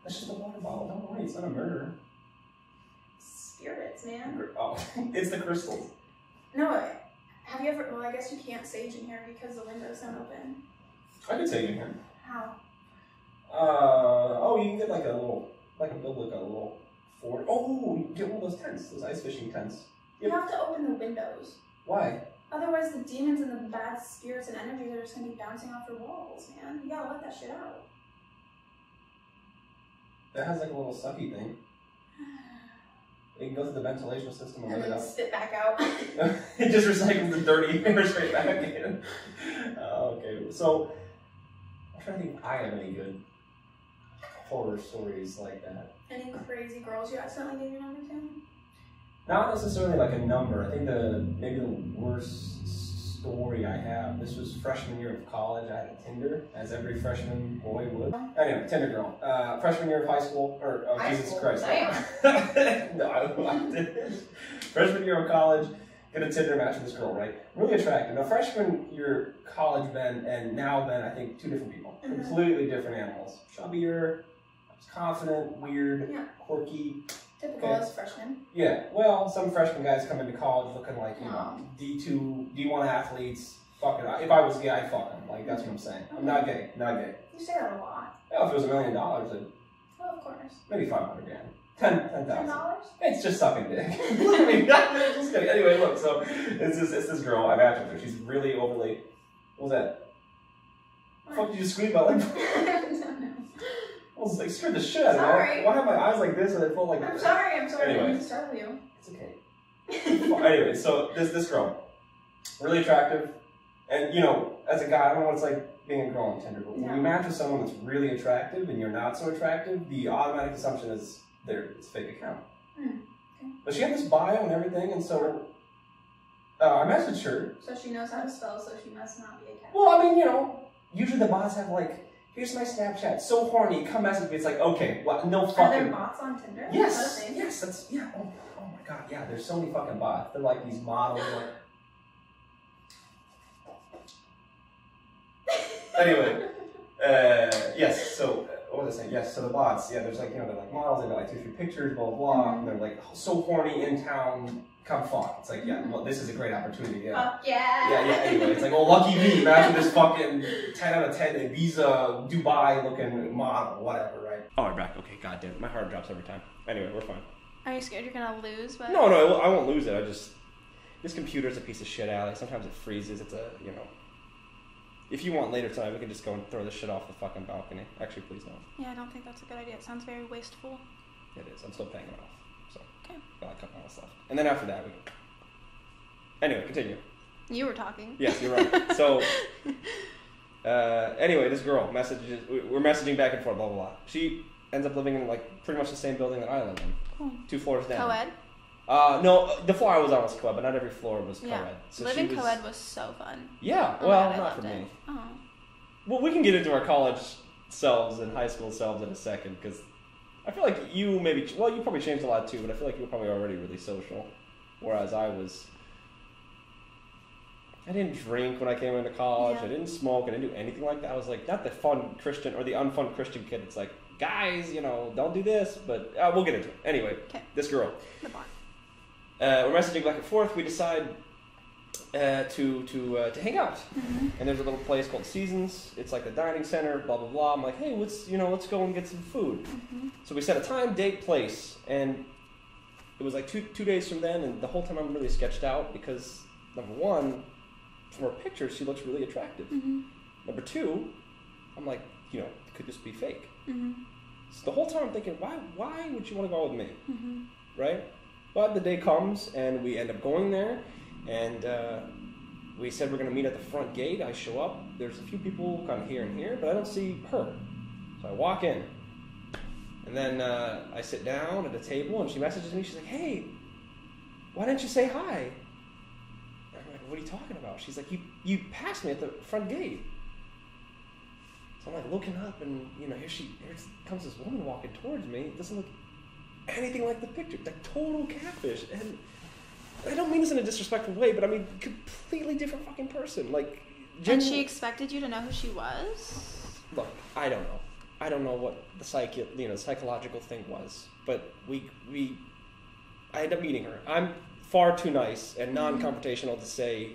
That's just a water bottle. Don't worry, it's not a murder. Spirits, man. Oh, it's the crystals. No, have you ever, well, I guess you can't sage in here because the windows don't open. I could take you here. How? Oh, you can get like a little fort. Oh, you can get one of those tents, those ice fishing tents. You have to open the windows. Why? Otherwise, the demons and the bad spirits and energies are just going to be bouncing off your walls, man. You gotta let that shit out. That has like a little sucky thing. You can go through the ventilation system and And let it then out. spit back out. It just recycles the dirty air straight back in. Okay, so I'm trying to think if I have any good horror stories like that. Any crazy girls you accidentally gave your number to? Not necessarily like a number. I think maybe the worst story I have. This was freshman year of college. I had a Tinder, as every freshman boy would. Anyway, Tinder girl. Freshman year of high school, or High Jesus school, Christ. damn. No, I didn't. Freshman year of college, get a Tinder match with this girl, right? Really attractive. Now, freshman year college Ben and now Ben, I think two different people. Mhm. Completely different animals. Chubbier, confident, weird, Yeah. quirky. Typical Okay. as freshmen. Yeah, well, some freshman guys come into college looking like, you know, Oh. D2, D1 athletes. Fuck it. If I was gay, I'd fuck them. Like, that's what I'm saying. I'm not gay. Not gay. You say that a lot. Well, if it was $1 million, I'd Oh, of course. maybe 500 grand. 10,000. $10? It's just sucking dick. Literally, just kidding. Anyway, look, so it's this girl. I've matched with her. She's really overly. What was that? What the fuck did you scream about? Like, I was like, scared the shit out of me. Sorry. Why have my eyes like this and I felt like I'm sorry. Anyway. I didn't mean to startle you. It's okay. Well, anyway, so this girl, really attractive, and you know, as a guy, I don't know what it's like being a girl on Tinder, but when you match with someone that's really attractive and you're not so attractive, the automatic assumption is it's a fake account. Okay. But she had this bio and everything, and so I messaged her. So she knows how to spell, so she must not be a cat. Well, I mean, you know, usually the bots have like, here's my Snapchat, so horny, come message me. It's like, okay, well, no fucking. Are there bots on Tinder? Yes, yes, that's yeah. Oh my god, yeah. There's so many fucking bots. They're like these models. Like... Anyway, yes. So what was I saying? Yes, so the bots, yeah, there's like, you know, they're like models, they got like 2-3 pictures, blah, blah, blah, and they're like so horny in town, come fuck. It's like, yeah, well, this is a great opportunity, yeah. Fuck yeah. Yeah, anyway, it's like, oh, lucky me, imagine this fucking 10 out of 10 Ibiza, Dubai looking model, whatever, right? Oh, we're back, okay, goddamn, my heart drops every time. Anyway, we're fine. Are you scared you're gonna lose? But... No, I won't lose it, this computer's a piece of shit, Alex, sometimes it freezes, it's a, you know. If you want later tonight, we can just go and throw this shit off the fucking balcony. Actually, please don't. Yeah, I don't think that's a good idea. It sounds very wasteful. It is. I'm still paying it off. So, okay. Got like a couple months left. And then after that, we can... Anyway, continue. You were talking. Yes, you're right. So, anyway, this girl messages... We're messaging back and forth, blah, blah, blah. She ends up living in, like, pretty much the same building that I live in. Cool. 2 floors down. Co-ed? No, the floor I was on was co-ed, but not every floor was co-ed. Yeah. So living co-ed was so fun. Yeah, oh well, God, not for me. Oh. Well, we can get into our college selves and high school selves in a second, because I feel like you maybe... Well, you probably changed a lot too, but I feel like you were probably already really social, whereas I didn't drink when I came into college, yeah. I didn't smoke, I didn't do anything like that. I was like, not the fun Christian, or the unfun Christian kid. It's like, guys, you know, don't do this, but we'll get into it. Anyway, This girl. The bar. We're messaging back and forth. We decide to hang out, and there's a little place called Seasons. It's like a dining center. Blah blah blah. I'm like, hey, let's go and get some food. So we set a time, date, place, and it was like two days from then. And the whole time I'm really sketched out because number one, from her pictures, she looks really attractive. Number two, I'm like, could this be fake? So the whole time I'm thinking, why would you want to go out with me, right? But the day comes, and we end up going there, and we said we're going to meet at the front gate. I show up. There's a few people kind of here and here, but I don't see her. So I walk in, and then I sit down at a table, and she messages me. She's like, hey, why didn't you say hi? And I'm like, what are you talking about? She's like, you passed me at the front gate. So I'm like looking up, and here comes this woman walking towards me. It doesn't look anything like the picture, like total catfish. And I don't mean this in a disrespectful way, but I mean completely different fucking person. Like, and she expected you to know who she was? Look, I don't know. I don't know what the psychological thing was, but I end up meeting her. I'm far too nice and non-confrontational to say,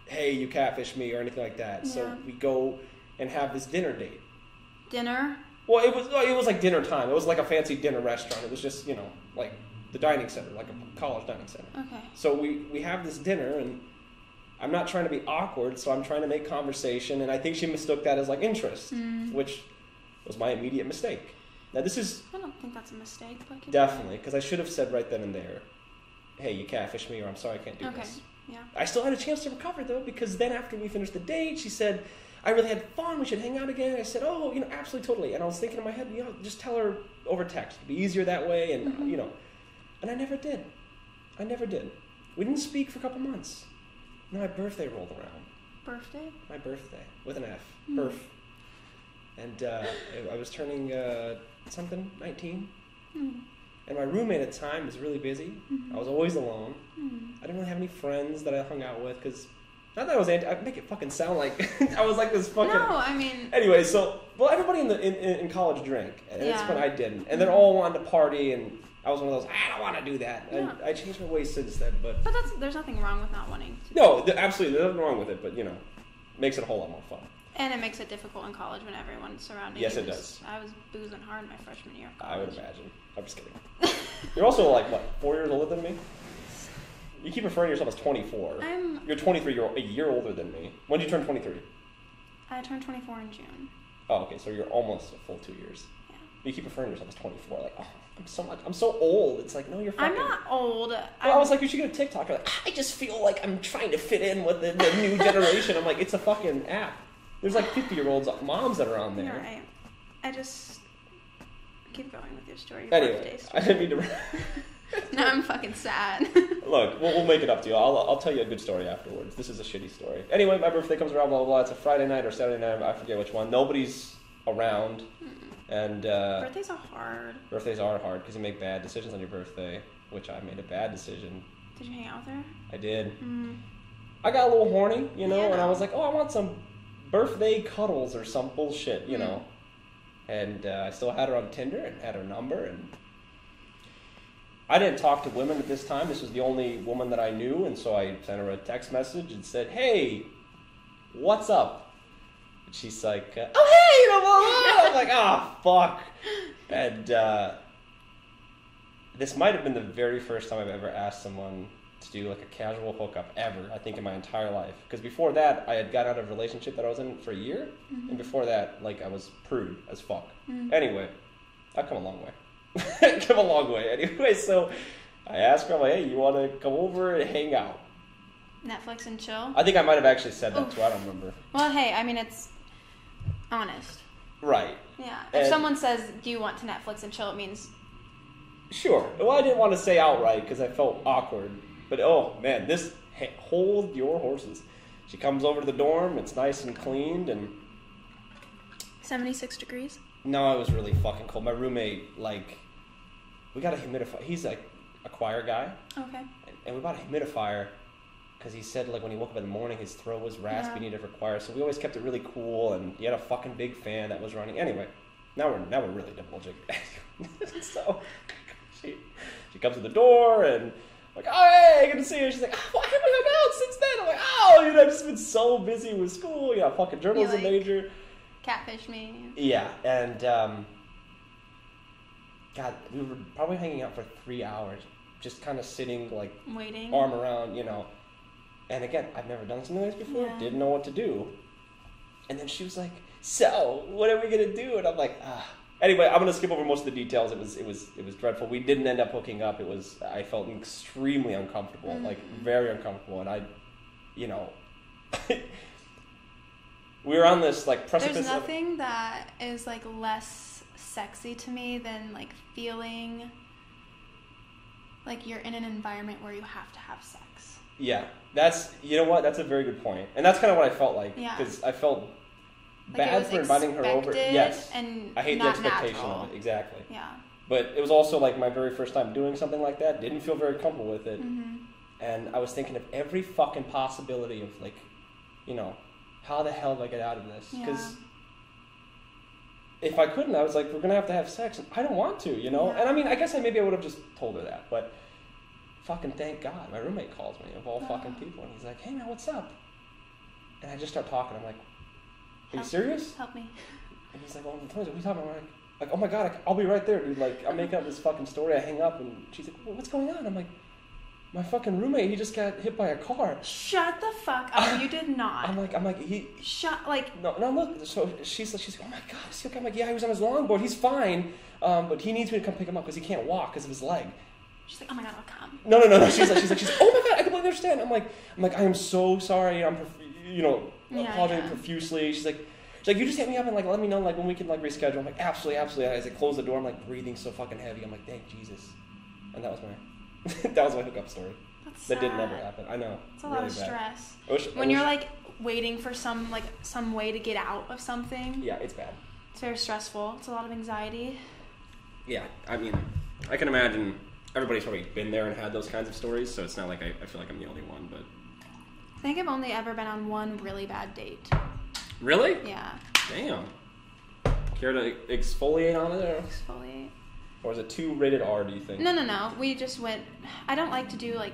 hey, you catfish me or anything like that. Yeah. So we go and have this dinner date. Dinner? Well, it was like dinner time. It was like a fancy dinner restaurant. It was just, like the dining center, like a college dining center. Okay. So we have this dinner, and I'm not trying to be awkward, so I'm trying to make conversation, and I think she mistook that as like interest, which was my immediate mistake. Now this is... I don't think that's a mistake, but... Definitely, because I should have said right then and there, hey, you catfished me, or I'm sorry I can't do this. Yeah. I still had a chance to recover, though, because then after we finished the date, she said, I really had fun, we should hang out again. I said, oh, absolutely, totally. And I was thinking in my head, just tell her over text. It'd be easier that way, and, And I never did. We didn't speak for a couple months. And my birthday rolled around. Birthday? My birthday, with an F. Birth. And I was turning 19. And my roommate at the time was really busy. I was always alone. I didn't really have any friends that I hung out with, because... Not that I was I make it fucking sound like I was like this fucking... No, I mean... Anyway, so... Well, everybody in college drank. And at this point, I didn't. And they all wanted to party, and I was one of those, I don't want to do that. And I changed my ways since then, but... But there's nothing wrong with not wanting to. No, absolutely. There's nothing wrong with it, but, makes it a whole lot more fun. And it makes it difficult in college when everyone's surrounding you. Yes, it does. I was boozing hard my freshman year of college. I would imagine. I'm just kidding. You're also, 4 years older than me? You keep referring to yourself as 24. You're 23. You're a year older than me. When did you turn 23? I turned 24 in June. Oh, okay. So you're almost a full 2 years. Yeah. You keep referring to yourself as 24. Like, oh, I'm so old. It's like, no, you're fucking... I'm not old. Well, I was like, you should get a TikTok. You're like, I just feel like I'm trying to fit in with the new generation. I'm like, it's a fucking app. There's like 50-year-olds moms that are on there. You're right. I just... Keep going with your story. Anyway, I didn't mean to... Now I'm fucking sad. Look, we'll make it up to you. I'll tell you a good story afterwards. This is a shitty story. Anyway, my birthday comes around, blah, blah, blah. It's a Friday night or Saturday night. I forget which one. Nobody's around. And birthdays are hard. Birthdays are hard because you make bad decisions on your birthday, which I made a bad decision. Did you hang out with her? I did. I got a little horny, and I was like, oh, I want some birthday cuddles or some bullshit, And I still had her on Tinder and had her number. And I didn't talk to women at this time. This was the only woman that I knew. And so I sent her a text message and said, hey, what's up? And she's like, oh, hey, I'm like, fuck. And this might have been the very first time I've ever asked someone to do like a casual hookup ever, I think, in my entire life. Because before that, I had got out of a relationship that I was in for a year. Mm-hmm. And before that, like, I was prude as fuck. Mm-hmm. Anyway, I've come a long way. Come a long way. Anyway, so I asked her, I'm like, hey, you want to come over and hang out? Netflix and chill? I think I might have actually said that too. I don't remember. Well, hey, I mean, it's honest. Right. Yeah. If someone says, do you want to Netflix and chill, it means... Sure. Well, I didn't want to say outright because I felt awkward. But, oh, man, hold your horses. She comes over to the dorm. It's nice and cleaned. And 76 degrees? No, it was really fucking cold. My roommate, like, we got a humidifier. He's, like, a choir guy. Okay. And we bought a humidifier because he said, like, when he woke up in the morning, his throat was raspy, needed for choir. So we always kept it really cool. And he had a fucking big fan that was running. Anyway, now we're really divulging. So she comes to the door and... like, oh, hey, good to see you. She's like, oh, why haven't I hung out since then? I'm like, oh, I've just been so busy with school. Yeah, fucking journalism major. Catfish me. Yeah, and, God, we were probably hanging out for 3 hours, just kind of sitting, like, waiting, arm around, you know. And again, I've never done something like this before, didn't know what to do. And then she was like, so, what are we going to do? And I'm like, Anyway, I'm gonna skip over most of the details. It was dreadful. We didn't end up hooking up. I felt extremely uncomfortable, like very uncomfortable, and we were on this like precipice. There's nothing that is like less sexy to me than like feeling like you're in an environment where you have to have sex. Yeah, that's that's a very good point, and that's kind of what I felt like because I felt. Like bad for inviting her over. Yes. And I hate the expectation of it. Exactly. Yeah. But it was also like my very first time doing something like that. Didn't feel very comfortable with it. Mm-hmm. And I was thinking of every fucking possibility of like, how the hell do I get out of this? Because if I couldn't, I was like, we're going to have sex. And I don't want to, Yeah. And I mean, I guess maybe I would have just told her that. But fucking thank God. My roommate calls me of all fucking people. And he's like, hey man, what's up? And I just start talking. I'm like, are you serious? Help me. And he's like, well, what are you talking about? Like, oh my God, I'll be right there, dude. Like, I'm making up this fucking story. I hang up, and she's like, well, what's going on? I'm like, my fucking roommate, he just got hit by a car. Shut the fuck up. You did not. I'm like, he... No, look. So she's like, oh my God, is he okay? I'm like, yeah, he was on his longboard. He's fine, but he needs me to come pick him up because he can't walk because of his leg. She's like, oh my God, I'll come. No. She's like, oh my God, I completely understand. I'm like, I am so sorry. I'm apologizing profusely. She's like, you just hit me up and like let me know like when we can like reschedule. I'm like, absolutely. As I close the door, I'm like breathing so fucking heavy. I'm like, thank Jesus. And that was my hookup story. That's that didn't ever happen. I know. It's a lot of stress. When you're like waiting for some way to get out of something. Yeah, it's bad. It's very stressful. It's a lot of anxiety. Yeah, I mean, I can imagine everybody's probably been there and had those kinds of stories, so it's not like I feel like I'm the only one, but... I think I've only ever been on one really bad date. Really? Yeah. Damn. Care to exfoliate on it? Or? Exfoliate. Or is it too rated R, do you think? No. We just went... I don't like to do, like,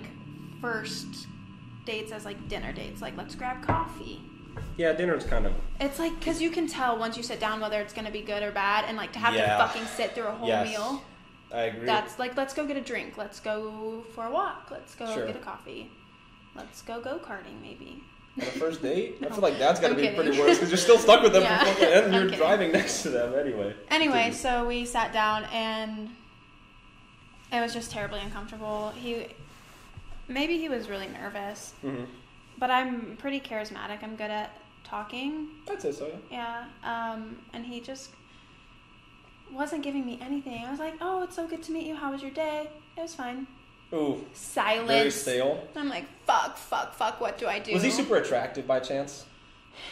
first dates as, like, dinner dates. Like, let's grab coffee. Yeah, dinner's kind of... It's like, because you can tell once you sit down whether it's going to be good or bad, and, like, to have to fucking sit through a whole meal. I agree. That's, like, let's go get a drink. Let's go for a walk. Let's go get a coffee. Let's go go-karting, maybe. On a first date? I feel like that's got to be pretty worse, because you're still stuck with them and you're driving next to them anyway. Anyway, so we sat down, and it was just terribly uncomfortable. Maybe he was really nervous, but I'm pretty charismatic. I'm good at talking. I'd say so, yeah. And he just wasn't giving me anything. I was like, oh, it's so good to meet you. How was your day? It was fine. Ooh. Silence. Very stale. I'm like, fuck, what do I do? Was he super attractive by chance?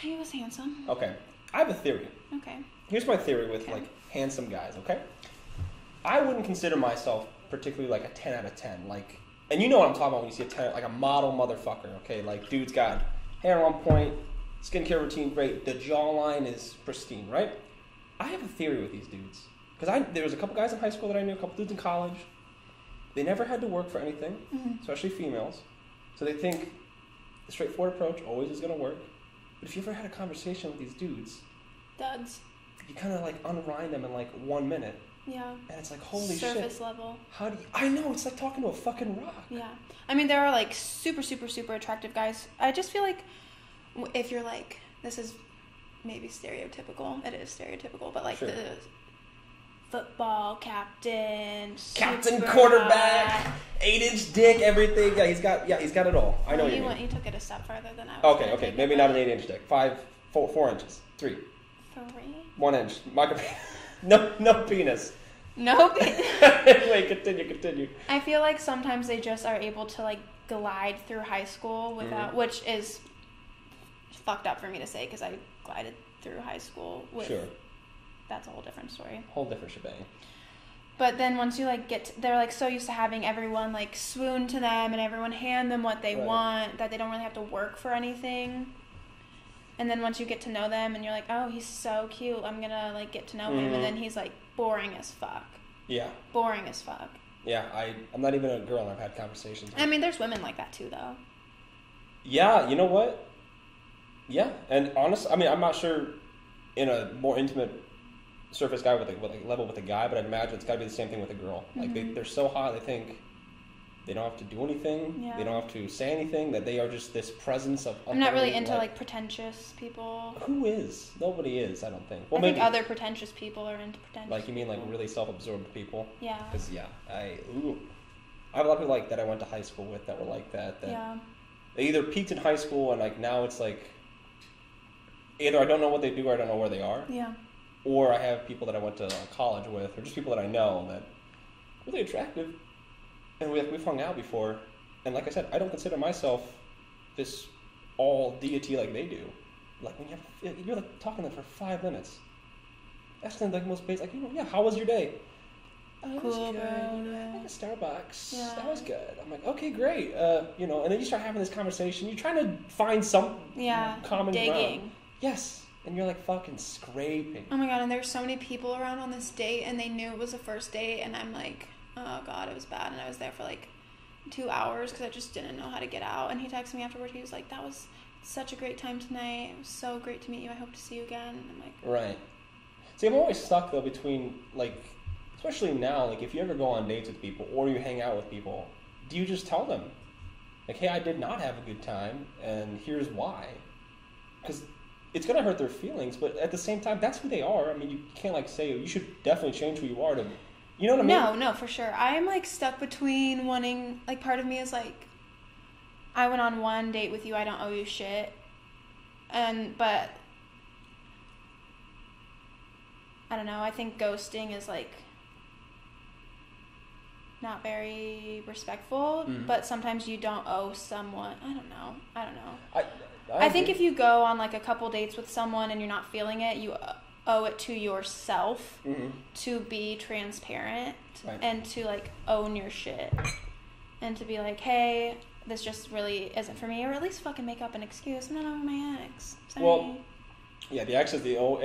He was handsome. Okay. I have a theory. Okay. Here's my theory with, like, handsome guys, okay? I wouldn't consider myself particularly, like, a 10 out of 10. Like, and you know what I'm talking about when you see a 10, like a model motherfucker, okay? Like, dude's got hair on point, skincare routine great, the jawline is pristine, right? I have a theory with these dudes. Because there was a couple guys in high school that I knew, a couple dudes in college. They never had to work for anything, especially females. So they think the straightforward approach always is going to work. But if you ever had a conversation with these dudes, duds, you kind of like unwind them in like 1 minute. Yeah. And it's like, holy shit. Surface level. How do you... I know, it's like talking to a fucking rock. Yeah. I mean, there are like super, super, super attractive guys. I just feel like if you're like, this is maybe stereotypical. It is stereotypical, but like the football captain, quarterback, 8-inch dick, everything. Yeah, he's got it all. I know what you mean. You took it a step further than I was. Okay, maybe not an 8-inch dick. 4 inches, 3. 1 inch. No penis. No penis. Anyway, continue. I feel like sometimes they just are able to like glide through high school without, which is fucked up for me to say because I glided through high school with. Sure. That's a whole different story. Whole different shebang. But then once you like they're like so used to having everyone like swoon to them and everyone hand them what they want that they don't really have to work for anything. And then once you get to know them and you're like, oh, he's so cute, I'm gonna like get to know him, and then he's like boring as fuck. Yeah. Boring as fuck. Yeah, I'm not even a girl and I've had conversations with. I mean, there's women like that too, though. Yeah, you know what? Yeah, and honestly, I mean, I'm not sure in a more intimate surface guy with a level with a guy, but I'd imagine it's got to be the same thing with a girl. Like they're so hot, they think they don't have to do anything. Yeah. They don't have to say anything. That they are just this presence of. I'm not really into like pretentious people. Who is? Nobody is. I don't think. Well, I think other pretentious people are into pretentious. Like you mean like really self-absorbed people? Yeah. Because I have a lot of people like that I went to high school with that were like that. They either peaked in high school and like now it's like either I don't know what they do or I don't know where they are. Yeah. Or I have people that I went to college with, or just people that I know that are really attractive, and we've hung out before. And like I said, I don't consider myself this all deity like they do. Like when you're like talking to them for 5 minutes, asking them like most basic, like how was your day? Oh, it cool, was good. bro. Like a Starbucks. Yeah. That was good. I'm like, okay, great. And then you start having this conversation. You're trying to find some common ground. Yes. And you're like fucking scraping. Oh my god, and there's so many people around on this date and they knew it was the first date and I'm like, oh god, it was bad. And I was there for like 2 hours because I just didn't know how to get out. And he texted me afterward. He was like, that was such a great time tonight. It was so great to meet you. I hope to see you again. And I'm like... Right. See, I'm always stuck though between like, especially now, like if you ever go on dates with people or you hang out with people, do you just tell them? Like, hey, I did not have a good time and here's why. Because... it's going to hurt their feelings, but at the same time, that's who they are. I mean, you can't, like, say, you should definitely change who you are to... You know what I mean? No, for sure. I'm, like, stuck between wanting... Like, part of me is, like, I went on one date with you, I don't owe you shit. But... I don't know, I think ghosting is, like... not very respectful, but sometimes you don't owe someone... I don't know. I think if you go on like a couple dates with someone and you're not feeling it, you owe it to yourself to be transparent and to like own your shit and to be like, hey, this just really isn't for me, or at least fucking make up an excuse. I'm not over my ex. Sorry. Well, yeah, the ex is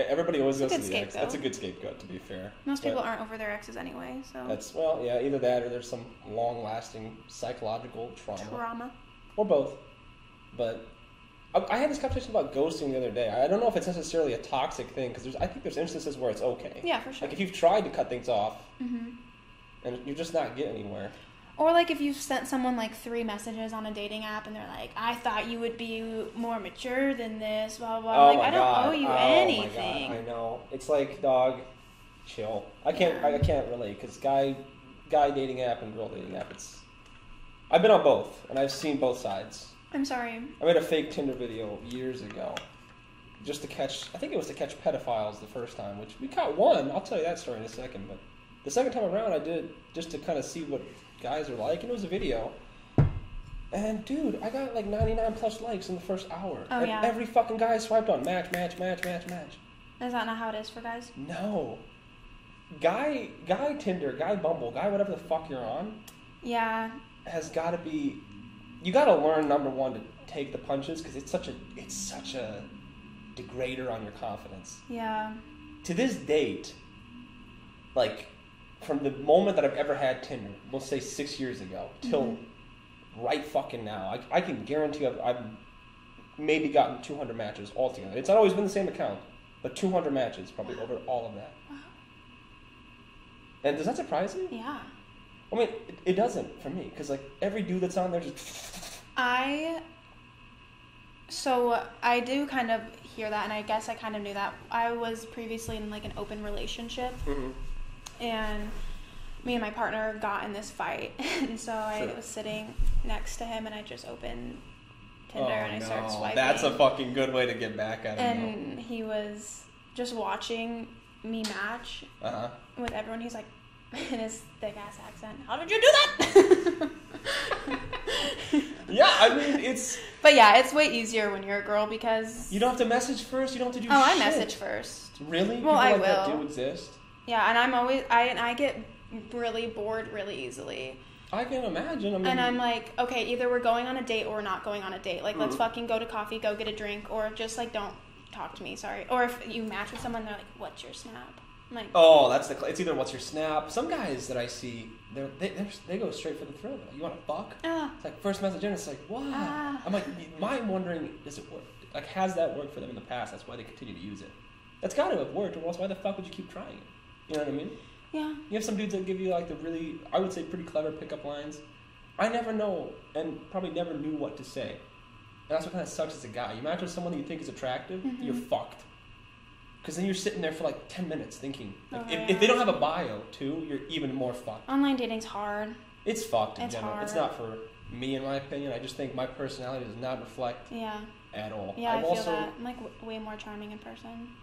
everybody always goes to the ex. That's a good scapegoat, to be fair. Most people aren't over their exes anyway, so. That's, either that or there's some long-lasting psychological trauma. Or both. But... I had this conversation about ghosting the other day. I don't know if it's necessarily a toxic thing, because I think there's instances where it's okay. Yeah, for sure. Like if you've tried to cut things off, and you're just not getting anywhere. Or like if you've sent someone like 3 messages on a dating app, and they're like, I thought you would be more mature than this, blah, blah, blah. I don't owe you anything. My God, I know. It's like, dog, chill. I can't relate, because guy dating app and girl dating app, I've been on both, and I've seen both sides. I'm sorry. I made a fake Tinder video years ago, just to catch pedophiles the first time, which we caught one. I'll tell you that story in a second. But the second time around, I did just to kind of see what guys are like, and it was a video. And dude, I got like 99 plus likes in the first hour. Oh, and yeah. Every fucking guy I swiped on, match. Is that not how it is for guys? No. Guy Tinder, guy Bumble, guy whatever the fuck you're on. Yeah. Has got to be... You got to learn, number one, to take the punches, because it's such a degrader on your confidence. Yeah. to this date, like, from the moment that I've ever had Tinder, we'll say 6 years ago, till right fucking now, I can guarantee I've maybe gotten 200 matches altogether. It's not always been the same account, but 200 matches probably over all of that. Wow. And does that surprise you? Yeah. I mean, it doesn't for me, because, like, every dude that's on there just... So I do kind of hear that, and I guess I kind of knew that. I was previously in, like, an open relationship, and me and my partner got in this fight, and so I was sitting next to him, and I just opened Tinder, and I started swiping. That's a fucking good way to get back at him. And he was just watching me match with everyone. He's like, in his thick-ass accent, how did you do that? Yeah, I mean, it's... But yeah, it's way easier when you're a girl because... You don't have to message first, you don't have to do shit. Oh, I message first. Really? Well, I will. That do exist? Yeah, and I'm always... I get really bored really easily. I can imagine. I mean... And I'm like, okay, either we're going on a date or we're not going on a date. Like, let's fucking go to coffee, go get a drink, or just, like, don't talk to me, sorry. Or if you match with someone, they're like, what's your snap? I'm like... Oh, that's the... It's either what's your snap. Some guys that I see, they go straight for the thrill. Like, you want to fuck? It's like, first message in, it's like, what? I'm like, I'm wondering, does it work? Like, has that worked for them in the past? That's why they continue to use it. That's got to have worked, or else why the fuck would you keep trying it? You know what I mean? Yeah. You have some dudes that give you, like, the really, I would say, pretty clever pickup lines. I never know, and probably never knew what to say. And that's what kind of sucks as a guy. You match with someone that you think is attractive, you're fucked. Because then you're sitting there for, like, 10 minutes thinking. Like, if they don't have a bio, too, you're even more fucked. Online dating's hard. It's fucked in general. Hard. It's not for me, in my opinion. I just think my personality does not reflect at all. Yeah, I feel that. I'm, like, way more charming in person.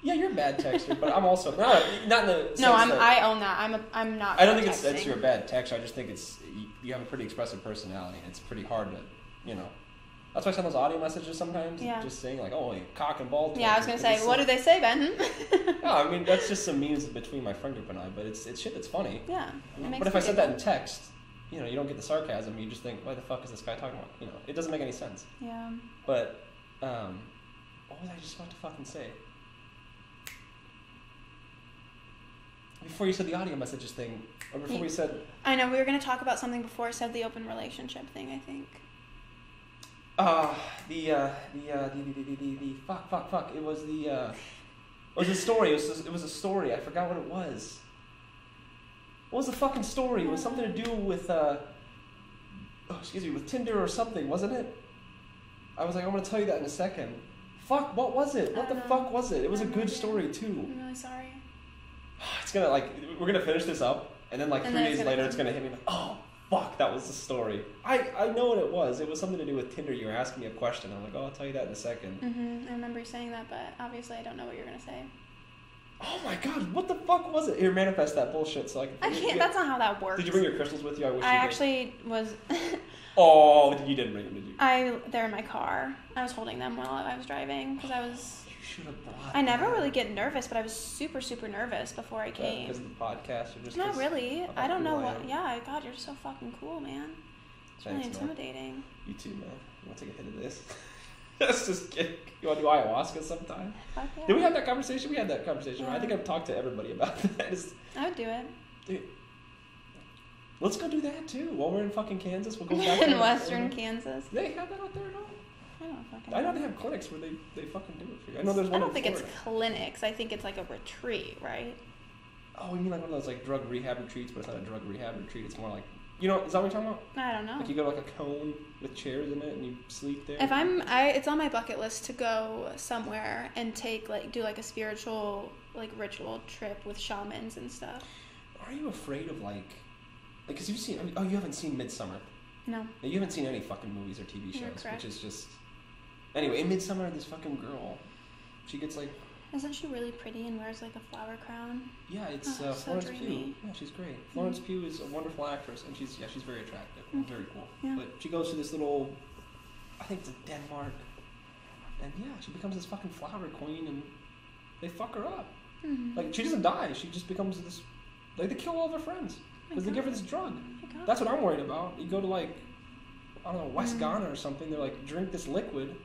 Yeah, you're a bad texter, but I'm also not in the sense I own that. I'm not. I don't think it's you're a bad texter. I just think it's you have a pretty expressive personality, and it's pretty hard to, you know. That's why I send those audio messages sometimes, just saying like, "Oh, cock and ball." Yeah, I was gonna say, what do they say, Ben? No, I mean that's just some memes between my friend group and I, but it's shit that's funny. Yeah. But if I said that in text, you know, you don't get the sarcasm. You just think, "Why the fuck is this guy talking about?" You know, it doesn't make any sense. Yeah. But what was I just about to fucking say? Before you said the audio messages thing, or before we said... I know, we were going to talk about something before I said the open relationship thing, I think. Fuck. It was a story. It was a story. I forgot what it was. What was the fucking story? It was something to do with, with Tinder or something, wasn't it? I was like, I'm going to tell you that in a second. Fuck, what was it? What the fuck was it? It was a good story, too. I'm really sorry. It's gonna, like, we're gonna finish this up, and then, like, 3 days later, it's gonna hit me like, oh, fuck, that was the story. I know what it was. It was something to do with Tinder. You were asking me a question. I'm like, oh, I'll tell you that in a second. I remember you saying that, but obviously I don't know what you're gonna say. Oh my god, what the fuck was it? Here, manifest that bullshit so I can... I can't, that's not how that works. Did you bring your crystals with you? I actually was... Oh, you didn't bring them, did you? They're in my car. I was holding them while I was driving, because I was... Should have brought I never really get nervous, but I was super, super nervous before I came. Because of the podcast? Or just not really. I don't know what... Yeah, God, you're so fucking cool, man. It's really intimidating. Man. You too, man. You want to take a hit of this? Let's just kidding. You want to do ayahuasca sometime? Fuck yeah. Did we have that conversation? We had that conversation, right? I think I've talked to everybody about that. I would do it. Dude, let's go do that, too. While we're in fucking Kansas, we'll go back in western Kansas. They have that out there, no? I know they have clinics where they fucking do it for you. I know there's one. I don't think it's clinics. I think it's like a retreat, right? Oh, you mean like one of those like drug rehab retreats, but it's not a drug rehab retreat. It's more like, you know, is that what you're talking about? I don't know. Like you go to like a cone with chairs in it and you sleep there. It's on my bucket list to go somewhere and do a spiritual like ritual trip with shamans and stuff. Are you afraid of because you've seen? Oh, you haven't seen Midsummer. No. You haven't seen any fucking movies or TV shows, correct. Which is just. Anyway, in Midsummer, this fucking girl, she gets like... Isn't she really pretty and wears like a flower crown? Yeah, it's Florence Pugh. Yeah, she's great. Florence Pugh is a wonderful actress, and she's very attractive. Very cool. Yeah. But she goes to this little, I think it's Denmark, and yeah, she becomes this fucking flower queen, and they fuck her up. Mm-hmm. Like, she doesn't die. She just becomes this... Like, they kill all of her friends because they give her this drug. That's what I'm worried about. You go to like, I don't know, West Ghana or something. They're like, drink this liquid.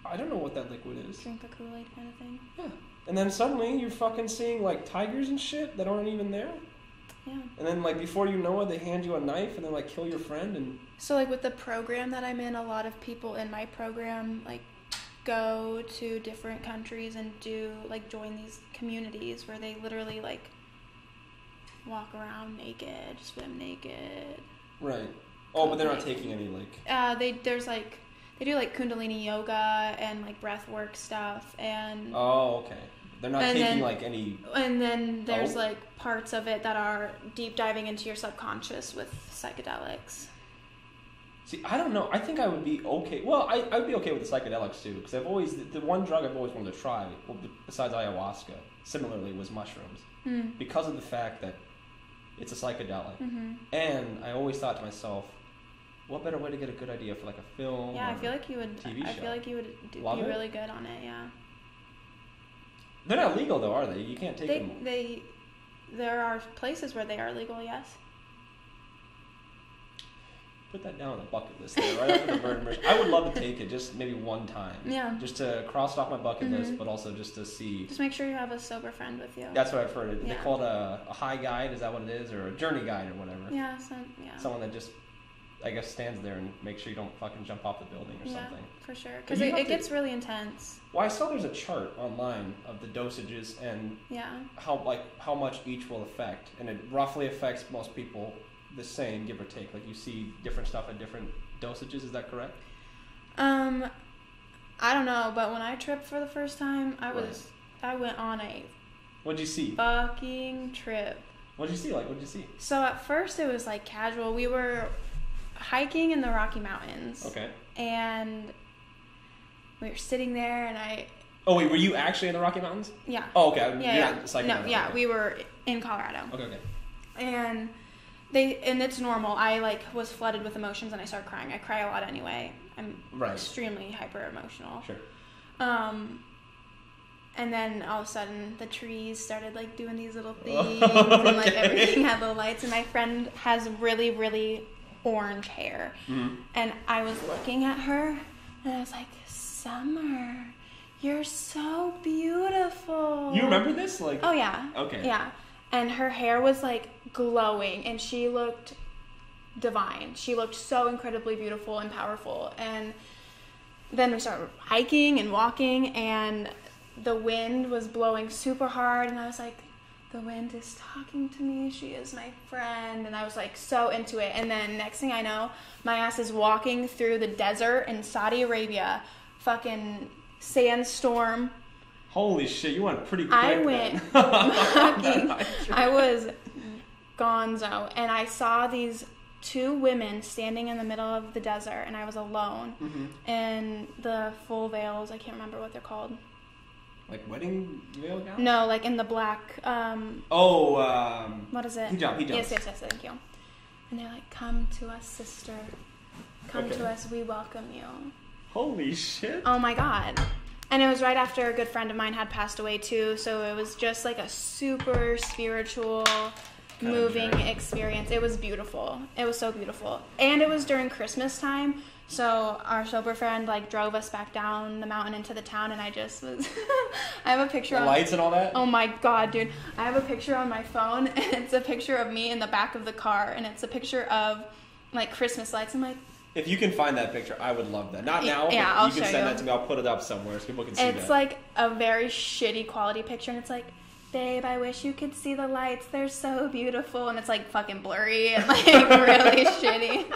I don't know what that liquid is. Drink a Kool-Aid kind of thing. Yeah. And then suddenly you're fucking seeing like tigers and shit that aren't even there. Yeah. And then like before you know it, they hand you a knife and then like kill your friend. And so like with the program that I'm in, a lot of people in my program like go to different countries and do like join these communities where they literally like walk around naked, swim naked. Right. Oh, but they're not taking any like. They do like Kundalini yoga and like breath work stuff and. Oh, okay. They're not taking like any. And then there's like parts of it that are deep diving into your subconscious with psychedelics. See, I don't know. I think I would be okay. Well, I would be okay with the psychedelics too, because I've always the one drug I've always wanted to try, well, besides ayahuasca, similarly was mushrooms, because of the fact that it's a psychedelic, and I always thought to myself, what better way to get a good idea for like a film? Yeah, I feel like you would. TV show. I feel like you would be really good on it. Yeah. They're not legal though, are they? You can't take them. There are places where they are legal. Yes. Put that down on the bucket list there, right after the burn immersion. I would love to take it, just maybe one time. Yeah. Just to cross it off my bucket list, but also just to see. Just make sure you have a sober friend with you. That's what I've heard. They call it a high guide. Is that what it is, or a journey guide, or whatever? Yeah. Someone that just, I guess, stands there and makes sure you don't fucking jump off the building or something. For sure. Because it gets really intense. Well, I saw there's a chart online of the dosages and how much each will affect, and it roughly affects most people the same, give or take. Like you see different stuff at different dosages. Is that correct? I don't know, but when I tripped for the first time, I went on a. What'd you see? Fucking trip. What'd you see? Like, what'd you see? So at first it was like casual. We were hiking in the Rocky Mountains. Okay. And we were sitting there, and I. Oh wait, were you actually in the Rocky Mountains? Yeah. Oh, okay. Yeah. We were in Colorado. Okay. And it's normal. I was flooded with emotions and I started crying. I cry a lot anyway. I'm extremely hyper emotional. Sure. And then all of a sudden the trees started doing these little things and everything had little lights, and my friend has really, really orange hair. And I was looking at her and I was like, Summer, you're so beautiful. You remember this? Oh yeah. Okay. Yeah. And her hair was glowing, and she looked divine. She looked so incredibly beautiful and powerful. And then we started hiking and walking, and the wind was blowing super hard, and I was like, the wind is talking to me. She is my friend. And I was so into it. And then next thing I know, my ass is walking through the desert in Saudi Arabia, fucking sandstorm. Holy shit, you went pretty quick. I went fucking, I was gonzo, and I saw these two women standing in the middle of the desert, and I was alone. And the full veils, I can't remember what they're called. Like wedding veil gowns? No, in the black, what is it? Hijab. Yes, thank you. And they're like, come to us, sister. Come to us, we welcome you. Holy shit. Oh my god. And it was right after a good friend of mine had passed away too, so it was just a super spiritual, moving experience. It was beautiful. It was so beautiful. And it was during Christmas time, so our sober friend drove us back down the mountain into the town, and I just was I have a picture of lights and all that? Oh my god, dude. I have a picture on my phone, and it's a picture of me in the back of the car, and it's a picture of Christmas lights. I'm like, if you can find that picture, I would love that. Not now, but I'll you can send that to me. I'll put it up somewhere so people can see that. It's a very shitty quality picture, and it's babe, I wish you could see the lights. They're so beautiful. And it's fucking blurry and really shitty.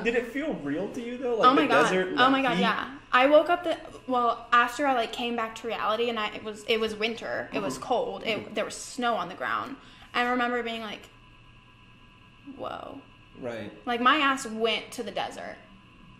Did it feel real to you though? Oh my god. Desert Oh my god, yeah. I woke up after I came back to reality, and it was winter. It was cold. There was snow on the ground. I remember being whoa. Right. My ass went to the desert.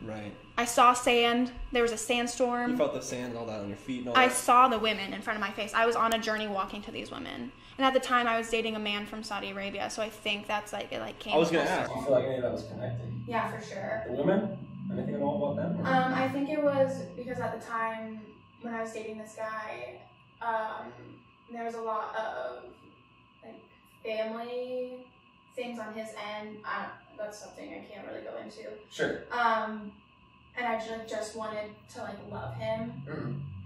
Right. I saw sand. There was a sandstorm. You felt the sand and all that on your feet and all that? I saw the women in front of my face. I was on a journey walking to these women. And at the time, I was dating a man from Saudi Arabia, so I think that's it came. I was going to ask, do you feel like any of that was connected? Yeah, for sure. The women? Anything at all about them? I think it was because at the time when I was dating this guy, there was a lot of family things on his end. That's something I can't really go into. Sure. And I just wanted to love him.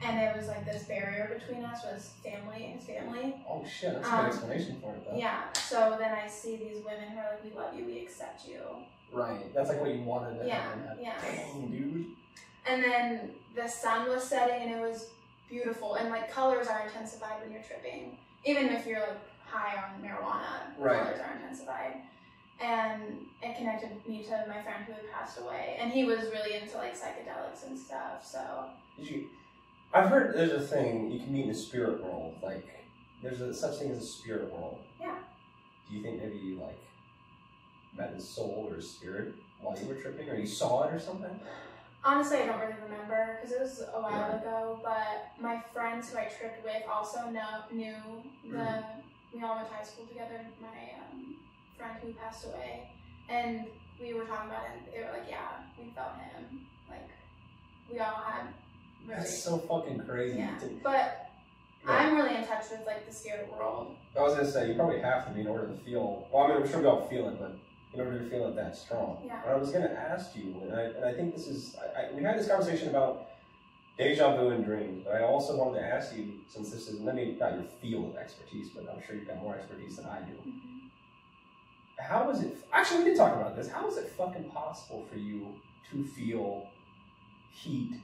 And there was like this barrier between us was his family. Oh shit, that's a good explanation for it though. Yeah, so then I see these women who are like, we love you, we accept you. Right, that's like what you wanted to happen. Yeah. Dang, dude. And then the sun was setting and it was beautiful. And like colors are intensified when you're tripping. Even if you're like high on marijuana, colors are intensified. And it connected me to my friend who had passed away. And he was really into like psychedelics and stuff, so. I've heard there's a thing you can meet in the spirit world. Like, there's such thing as a spirit world. Yeah. Do you think maybe you like met his soul or his spirit while you were tripping, or you saw it or something? Honestly, I don't really remember because it was a while ago. But my friends who I tripped with also knew we all went to high school together. My friend who passed away, and we were talking about it. And they were like, "Yeah, we felt him. Like, we all had." Really, that's so fucking crazy. Yeah, but I'm really in touch with like the spirit world. I was gonna say you probably have to be in order to feel. Well, I mean, I'm sure we all feel it, but in order to feel it that strong. Yeah. But I was gonna ask you, and I think this is. We had this conversation about deja vu and dreams, but I also wanted to ask you, since this is maybe not your field of expertise, but I'm sure you've got more expertise than I do. Mm-hmm. How is it? Actually, we did talk about this. How is it fucking possible for you to feel heat?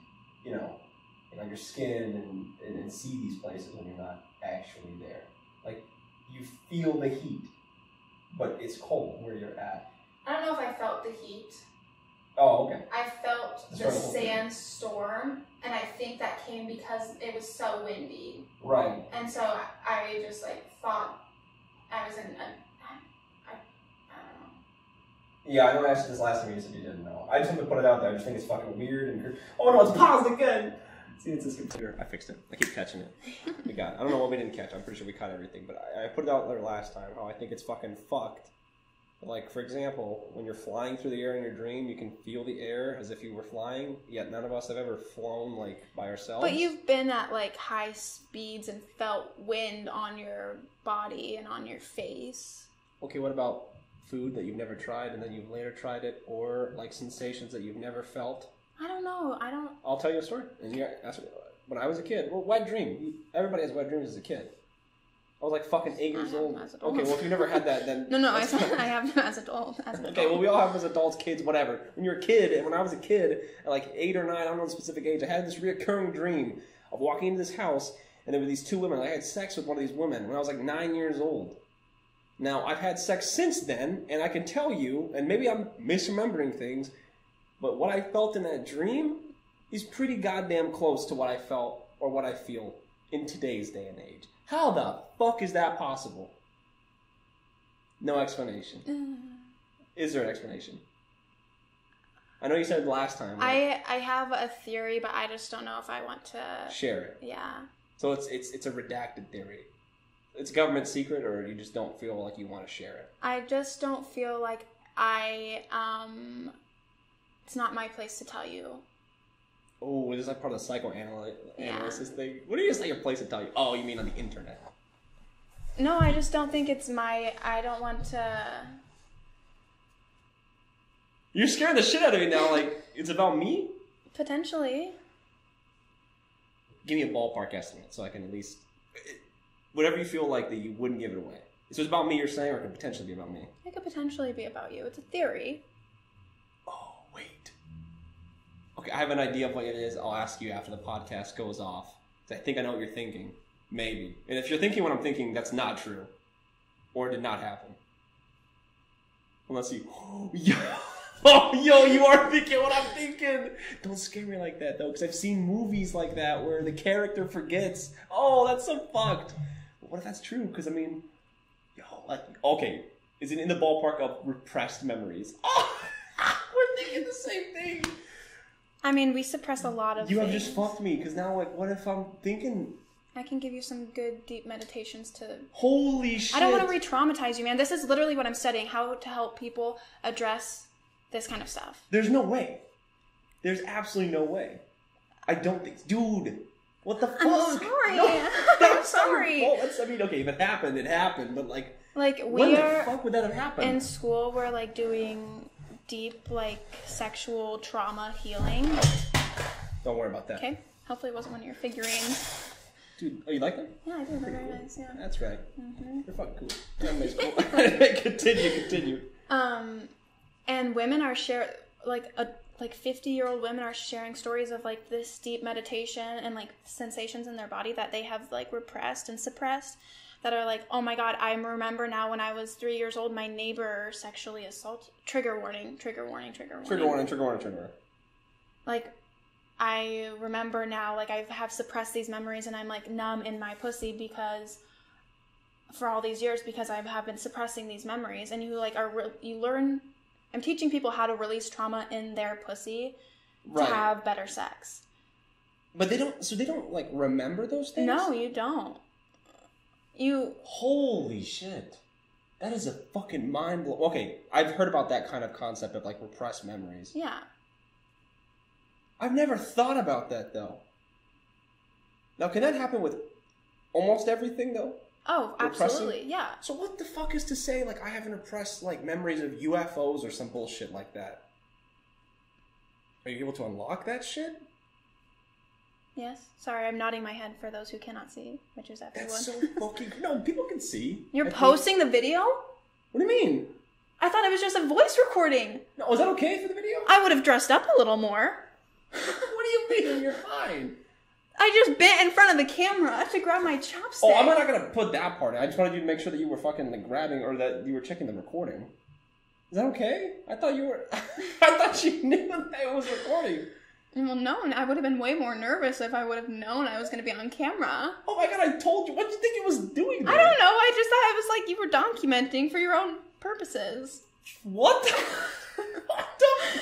On your skin and see these places when you're not actually there. Like, you feel the heat, but it's cold where you're at. I don't know if I felt the heat. Oh, okay. I felt the sandstorm, and I think that came because it was so windy. Right. And so I just like thought I was in I don't know. Yeah, I know I asked you this last time, you said you didn't know. I just want to put it out there. I just think it's fucking weird and oh no, it's paused again! See, it's this computer. I fixed it. I keep catching it. We got it. I don't know what we didn't catch. I'm pretty sure we caught everything, but I put it out there last time how I think it's fucking fucked. Like, for example, when you're flying through the air in your dream, you can feel the air as if you were flying, yet none of us have ever flown, like, by ourselves. But you've been at, like, high speeds and felt wind on your body and on your face. Okay, what about food that you've never tried and then you've later tried it, or, like, sensations that you've never felt? I don't know. I'll tell you a story. And when I was a kid, well, wet dream. Everybody has wet dreams as a kid. I was like fucking 8 years old. Okay, well, if you never had that, then... No, I have them as adult. Okay, well, we all have as adults, kids, whatever. When you're a kid, and when I was a kid, at like 8 or 9, I don't know the specific age, I had this reoccurring dream of walking into this house, and there were these 2 women. I had sex with one of these women when I was like 9 years old. Now, I've had sex since then, and I can tell you, and maybe I'm misremembering things, but what I felt in that dream is pretty goddamn close to what I felt or what I feel in today's day and age. How the fuck is that possible? No explanation. Is there an explanation? I know you said last time. I have a theory, but I just don't know if I want to share it. Yeah. So it's a redacted theory. It's a government secret, or you just don't feel like you want to share it? I just don't feel like it's not my place to tell you. Oh, is this like part of the psychoanalysis thing? What do you say your place to tell you? Oh, you mean on the internet? No, I just don't think it's I don't want to... You're scaring the shit out of me now, like, it's about me? Potentially. Give me a ballpark estimate so I can at least... Whatever you feel like that you wouldn't give it away. So it's about me, you're saying, or it could potentially be about me? It could potentially be about you. It's a theory. Oh, wait. Okay, I have an idea of what it is. I'll ask you after the podcast goes off. I think I know what you're thinking. Maybe. And if you're thinking what I'm thinking, that's not true. Or it did not happen. Unless you... yo, you are thinking what I'm thinking. Don't scare me like that, though, because I've seen movies like that where the character forgets. Oh, that's so fucked. But what if that's true? Because, I mean... okay. Is it in the ballpark of repressed memories? Oh, we're thinking the same thing. I mean, we suppress a lot of things. You have just fucked me, because now, like, what if I'm thinking... I can give you some good, deep meditations to... Holy shit! I don't want to re-traumatize you, man. This is literally what I'm studying, how to help people address this kind of stuff. There's no way. There's absolutely no way. I don't think... Dude! What the fuck? I'm sorry. No, I'm sorry. Okay, if it happened, it happened, but, like when the fuck would that have happened? In school, we're, like, doing deep, like, sexual trauma healing. Don't worry about that. Okay. Hopefully it wasn't one of your figurines. Dude, oh, you like them? Yeah, I do. They're very nice, yeah. That's right. Mm-hmm. You're fucking cool. Anime's cool. Continue. And women are like 50-year-old women are sharing stories of like this deep meditation and like sensations in their body that they have like repressed and suppressed, that are like, oh my god, I remember now when I was 3 years old, my neighbor sexually assaulted. Trigger warning. Like, I remember now, like, I have suppressed these memories and I'm like numb in my pussy because for all these years, because I have been suppressing these memories. And you like you learn. I'm teaching people how to release trauma in their pussy to have better sex. But they don't like remember those things? No, you don't. Holy shit. That is a fucking mind blow. Okay, I've heard about that kind of concept of like repressed memories. Yeah. I've never thought about that though. Now, can that happen with almost everything though? Oh, absolutely, yeah. So what the fuck is to say, like, I haven't repressed, like, memories of UFOs or some bullshit like that? Are you able to unlock that shit? Yes. Sorry, I'm nodding my head for those who cannot see, which is everyone. That's so fucking... No, people can see. You're posting the video? What do you mean? I thought it was just a voice recording. No, is that okay for the video? I would have dressed up a little more. What do you mean? You're fine. I just bent in front of the camera. I have to grab my chopstick. Oh, I'm not going to put that part in. I just wanted you to make sure that you were fucking like, grabbing or that you were checking the recording. Is that okay? I thought you were... I thought you knew that it was recording. Well, no. I would have been way more nervous if I would have known I was going to be on camera. Oh my god, I told you. What did you think it was doing there? I don't know. I just thought it was like you were documenting for your own purposes. What?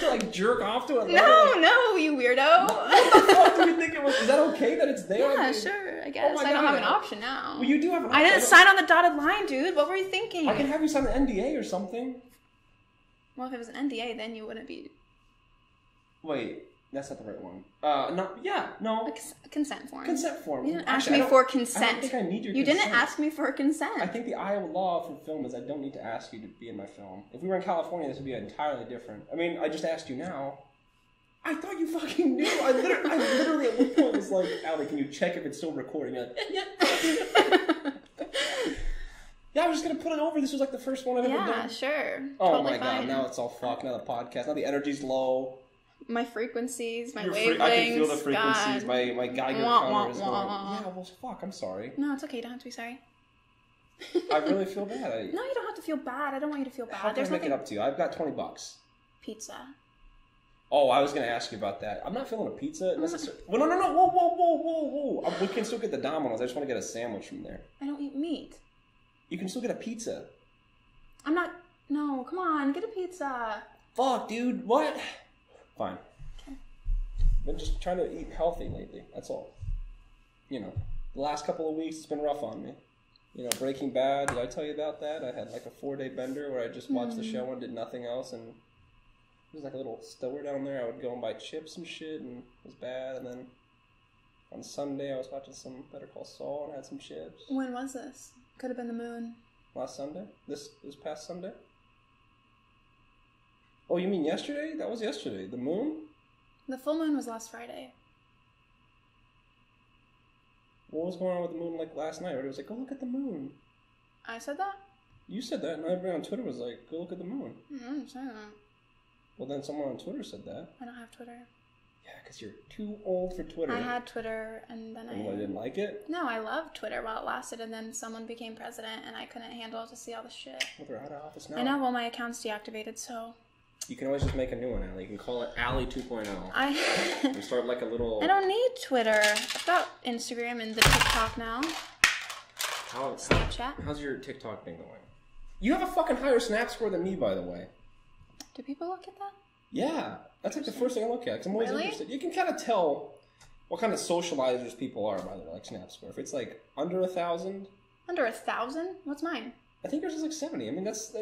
To like jerk off to it? No, you weirdo. What the fuck do you think it was? Is that okay that it's there? Yeah, sure. I guess. Oh I don't have an option now. Well, you do have an option. I didn't sign on the dotted line, dude. What were you thinking? I can have you sign an NDA or something. Well, if it was an NDA, then you wouldn't be... Wait, that's not the right one. No. A consent form. Consent form. You didn't ask me for consent. I don't think I need your consent. You didn't ask me for consent. I think the Iowa law for film is I don't need to ask you to be in my film. If we were in California, this would be entirely different. I mean, I just asked you now. I thought you fucking knew. I literally at one point was like, Allie, can you check if it's still recording? You're like, yeah. Yeah, I was just going to put it over. This was like the first one I've ever done. Yeah, sure. Oh totally my god, fine. now it's all fucked. Now the podcast, now the energy's low. My frequencies, my wavelengths. I can feel the frequencies. God. My Geiger counter is going. Yeah, well, fuck, I'm sorry. No, it's okay. You don't have to be sorry. I really feel bad. No, you don't have to feel bad. I don't want you to feel bad. How can I make it up to you? I've got $20. Pizza. Oh, I was going to ask you about that. I'm not feeling a pizza necessarily. Well, no. Whoa. We can still get the Domino's. I just want to get a sandwich from there. I don't eat meat. You can still get a pizza. I'm not... No, come on. Get a pizza. Fuck, dude. What? Fine. Okay. Been just trying to eat healthy lately. That's all. You know, the last couple of weeks, it's been rough on me. You know, Breaking Bad, did I tell you about that? I had like a 4-day bender where I just watched the show and did nothing else, and there was like a little store down there. I would go and buy chips and shit, and it was bad. And then on Sunday, I was watching some Better Call Saul and had some chips. When was this? Could have been the moon. Last Sunday? This past Sunday? Oh, you mean yesterday? That was yesterday. The moon? The full moon was last Friday. What was going on with the moon like last night? It was like, go look at the moon. I said that? You said that, and everybody on Twitter was like, go look at the moon. I didn't say that. Well, then someone on Twitter said that. I don't have Twitter. Yeah, because you're too old for Twitter. I had Twitter, and then I didn't like it? No, I loved Twitter while it lasted, and then someone became president, and I couldn't handle to see all the shit. Well, they're out of office now. I know, well, my account's deactivated, so... You can always just make a new one, Allie. You can call it Allie 2.0. You start like a little... I don't need Twitter. I've got Instagram and the TikTok now. Snapchat. How's your TikTok thing going? You have a fucking higher Snap score than me, by the way. Do people look at that? Yeah. That's like the first thing I look at, because I'm always interested. You can kind of tell what kind of socializers people are by their like Snap score. If it's like under 1,000... Under 1,000? What's mine? I think yours is like 70. I mean, that's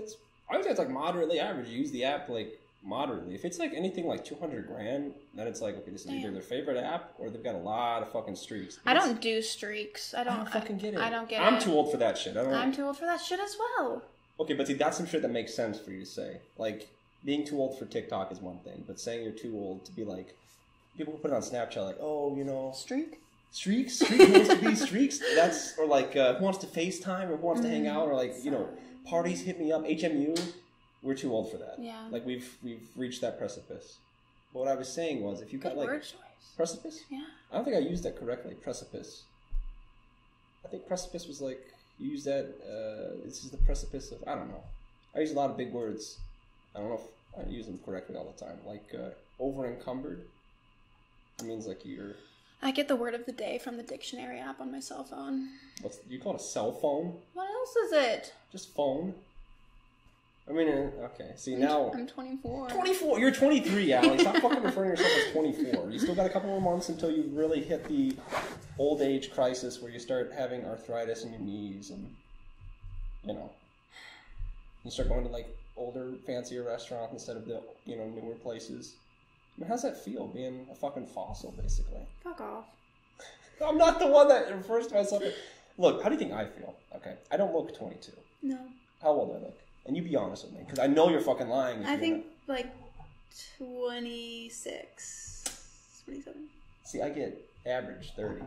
I would say it's like moderately average. You use the app like moderately. If it's like anything like 200 grand, then it's like, okay, this is either their favorite app or they've got a lot of fucking streaks. I don't do streaks. I don't fucking get it. I don't get it. I'm too old for that shit. I'm too old for that shit as well. Okay, but see, that's some shit that makes sense for you to say. Like, being too old for TikTok is one thing, but saying you're too old to be like people put it on Snapchat like, oh, you know, Streak? Streaks? Who wants to be streaks? That's, or like, who wants to FaceTime or who wants to hang out or like, you know, parties hit me up. HMU, we're too old for that. Yeah. Like, we've reached that precipice. But what I was saying was, if you got like... word choice. Precipice? Yeah. I don't think I used that correctly. Precipice. I think precipice was like, you use that, this is the precipice of, I don't know. I use a lot of big words. I don't know if I use them correctly all the time. Like, over encumbered. It means like you're... I get the word of the day from the dictionary app on my cell phone. You call it a cell phone? What else is it? Just phone. I mean, okay. See, now... I'm 24. 24? You're 23, Allie. Stop fucking referring to yourself as 24. You still got a couple more months until you really hit the old age crisis where you start having arthritis in your knees and, you know, you start going to, like, older, fancier restaurants instead of the, you know, newer places. I mean, how's that feel, being a fucking fossil, basically? Fuck off. I'm not the one that refers to myself as... Look, how do you think I feel? Okay, I don't look 22. No. How old do I look? And you be honest with me, because I know you're fucking lying. I think, like, 26, 27. See, I get average 30.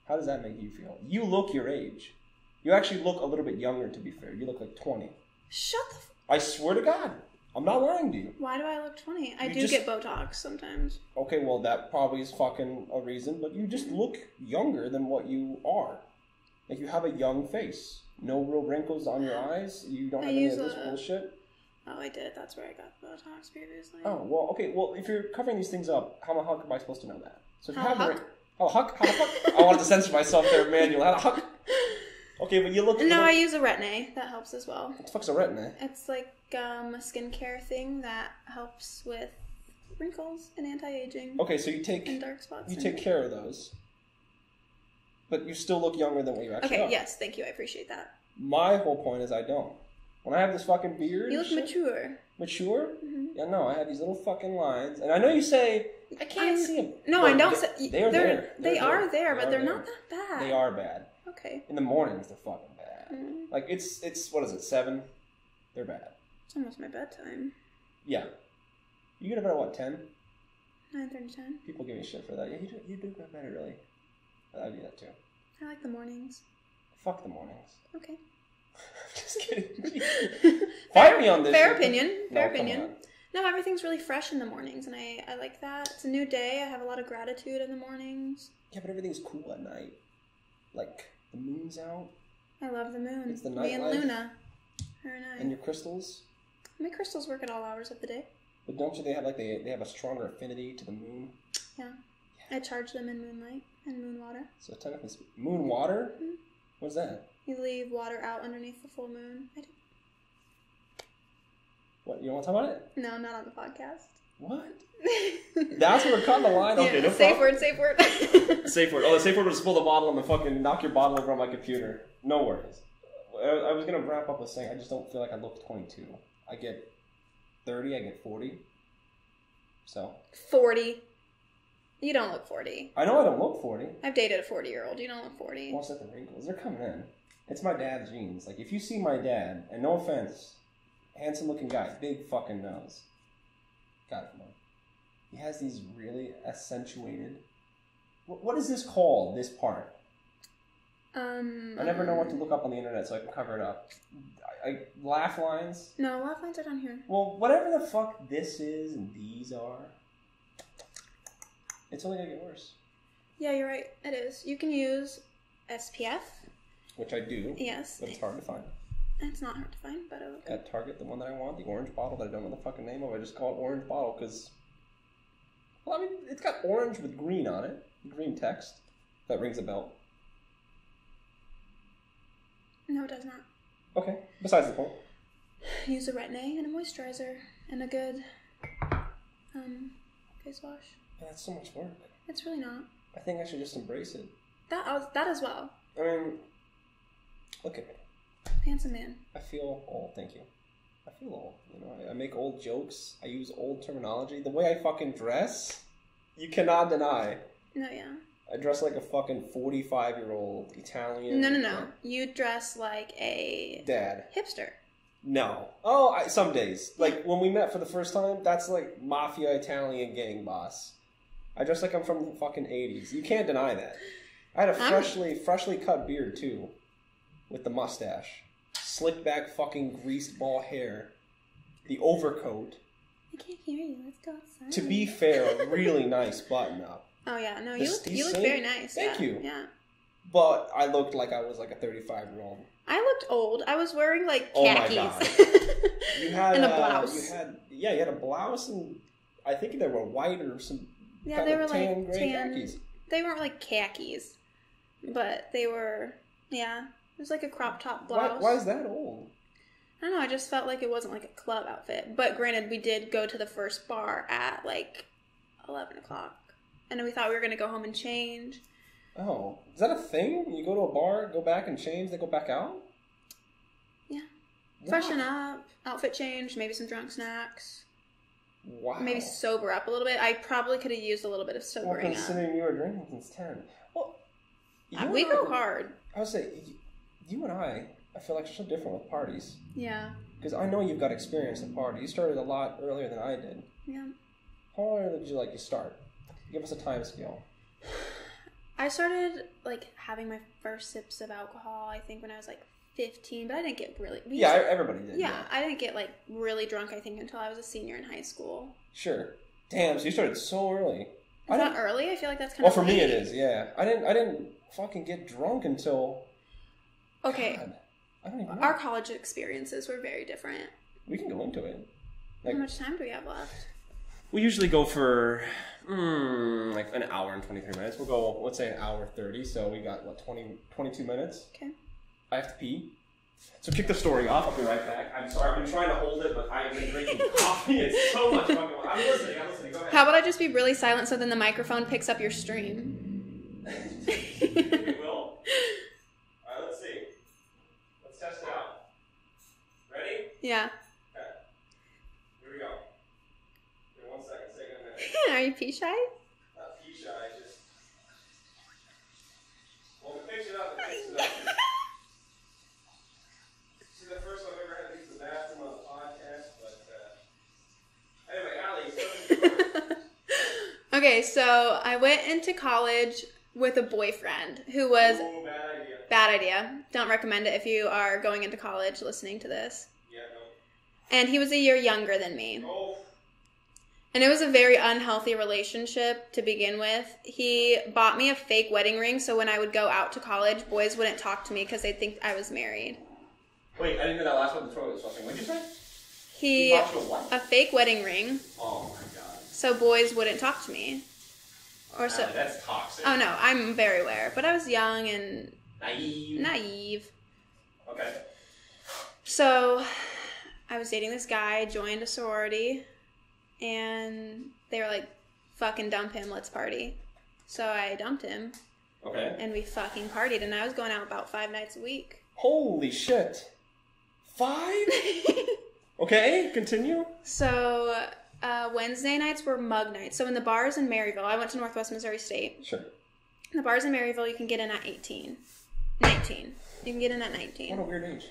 How does that make you feel? You look your age. You actually look a little bit younger, to be fair. You look like 20. Shut the I swear to God. I'm not lying to you. Why do I look 20? I You do just- get Botox sometimes. Okay, well, that probably is fucking a reason, but you just look younger than what you are. Like, you have a young face. No real wrinkles on your eyes. You don't have any of this bullshit. Oh, I did. That's where I got Botox previously. Oh, well, okay. Well, if you're covering these things up, how the fuck am I supposed to know that? So if you How have the the huck? How the huck? How the fuck? I wanted to censor myself there, Manuel. How the huck? Okay, but you look... No, I use a Retin-A. That helps as well. What the fuck's a retin-A? It's like a skincare thing that helps with wrinkles and anti-aging. Okay, so you take... And dark spots. You take care of those. But you still look younger than what you actually are. Okay, yes. Thank you. I appreciate that. My whole point is I don't. When I have this fucking beard... You look shit, mature. Mature? Mm-hmm. Yeah, no, I have these little fucking lines. And I know you say... I can't see them. No, Well, I don't say... They're there. They are there, but are they're there. not that bad. They are bad. Okay. In the mornings, they're fucking bad. Mm. Like, it's what is it, 7? They're bad. It's almost my bedtime. Yeah. You get about, what, 10? 9:30, 10. People give me shit for that. Yeah, you do go to bed early. I do that too. I like the mornings. Fuck the mornings. Okay. Just kidding. Fight me on this. Fair shit. opinion. Fair come opinion. on. No, everything's really fresh in the mornings, and I like that. It's a new day. I have a lot of gratitude in the mornings. Yeah, but everything's cool at night. Like, the moon's out. I love the moon. It's the Me and nightlife. Luna. Her and I. And your crystals. My crystals work at all hours of the day. But don't you they have like they have a stronger affinity to the moon? Yeah. I charge them in moonlight and moon water. So technically, moon water? Mm-hmm. What's that? You leave water out underneath the full moon. I do. What, you don't want to talk about it? No, not on the podcast. What? That's where we're cutting the line? Okay, Yeah, no safe problem. word, safe word. Safe word. Oh, the safe word was spill the bottle and fucking knock your bottle over on my computer. No worries. I was going to wrap up with saying I just don't feel like I look 22. I get 30, I get 40. So. 40. You don't look 40. I know I don't look 40. I've dated a 40-year-old. You don't look 40. What's that, the wrinkles? They're coming in. It's my dad's genes. Like, if you see my dad, and no offense, handsome looking guy, big fucking nose. God, come on. He has these really accentuated... What is this called, this part? I never know what to look up on the internet so I can cover it up. I laugh lines? No, laugh lines are down here. Well, whatever the fuck this is and these are, it's only gonna get worse. Yeah, you're right. It is. You can use SPF. Which I do. Yes. But it's hard to find. It's not hard to find, but okay. At Target, the one that I want, the orange bottle that I don't know the fucking name of, I just call it orange bottle because... Well, I mean, it's got orange with green on it. Green text. That rings a bell. No, it does not. Okay, besides the point. Use a Retin-A and a moisturizer and a good face wash. Yeah, that's so much work. It's really not. I think I should just embrace it. That as well. I mean, look at me. Handsome man. I feel old, thank you. I feel old. You know, I make old jokes. I use old terminology. The way I fucking dress, you cannot deny. No, yeah. I dress like a fucking 45-year-old Italian. No. You dress like a... Dad. Hipster. No. Oh, some days. Like, when we met for the first time, that's like mafia Italian gang boss. I dress like I'm from the fucking 80s. You can't deny that. I had a freshly cut beard, too. With the mustache. Slick back fucking greased ball hair. The overcoat. I can't hear you. Let's go outside. To be fair, a really nice button up. Oh, yeah. No, you look very nice. Thank you. Yeah. But I looked like I was like a 35-year-old. I looked old. I was wearing like khakis. Oh my God. You had and a blouse. You had a blouse and I think they were white or some they were tan, like gray tan. khakis. They weren't like khakis, but they were. Yeah, it was like a crop top blouse. Why is that old? I don't know. I just felt like it wasn't like a club outfit. But granted, we did go to the first bar at like 11 o'clock, and we thought we were gonna go home and change. Oh, is that a thing? You go to a bar, go back and change, then go back out? Yeah. Freshen up, outfit change, maybe some drunk snacks. Wow. Maybe sober up a little bit. I probably could have used a little bit of sobering up. Considering you were drinking since 10. Well, we go hard. I would say, you and I feel like are so different with parties. Yeah. Because I know you've got experience at parties. You started a lot earlier than I did. Yeah. How early did you start? Give us a time scale. I started having my first sips of alcohol, I think when I was 15, but I didn't get really... everybody did. Yeah, I didn't get really drunk, I think, until I was a senior in high school. Sure. Damn, so you started so early. Is that early? I feel like that's kind of for me it is, yeah. I didn't fucking get drunk until... Okay. God, I don't even know. Our college experiences were very different. We can go into it. How much time do we have left? We usually go for an hour and 23 minutes. We'll go, let's say, an hour 30. So we got, 22 minutes? Okay. I have to pee. So kick the story off. I'll be right back. I'm sorry. I've been trying to hold it, but I've been drinking coffee. It's so much fun. I'm listening. Go ahead. How about I just be really silent so then the microphone picks up your stream? It will? All right, let's see. Let's test it out. Ready? Yeah. Okay. Here we go. Give me 1 second. Take it a minute. Are you pee shy? Not pee shy, just... Well, if it picks it up, it picks it up. This is the first I've ever had to use the bathroom on the podcast, but... Anyway, Allie, Okay, so I went into college with a boyfriend who was... Ooh, bad idea. Bad idea. Don't recommend it if you are going into college listening to this. Yeah, no. And he was a year younger than me. Oh. And it was a very unhealthy relationship to begin with. He bought me a fake wedding ring, so when I would go out to college, boys wouldn't talk to me because they'd think I was married. Wait, I didn't hear that last one. The throat was fucking. What did you say? He bought you a what? A fake wedding ring. Oh my god. So boys wouldn't talk to me. Or so. That's toxic. Oh no, I'm very aware. But I was young and naive. Okay. So I was dating this guy, joined a sorority, and they were like, fucking dump him, let's party. So I dumped him. Okay. And we fucking partied, and I was going out about 5 nights a week. Holy shit. 5? Okay, continue. So Wednesday nights were mug nights. So in the bars in Maryville, I went to Northwest Missouri State. Sure. In the bars in Maryville, you can get in at 19. You can get in at 19. What a weird age.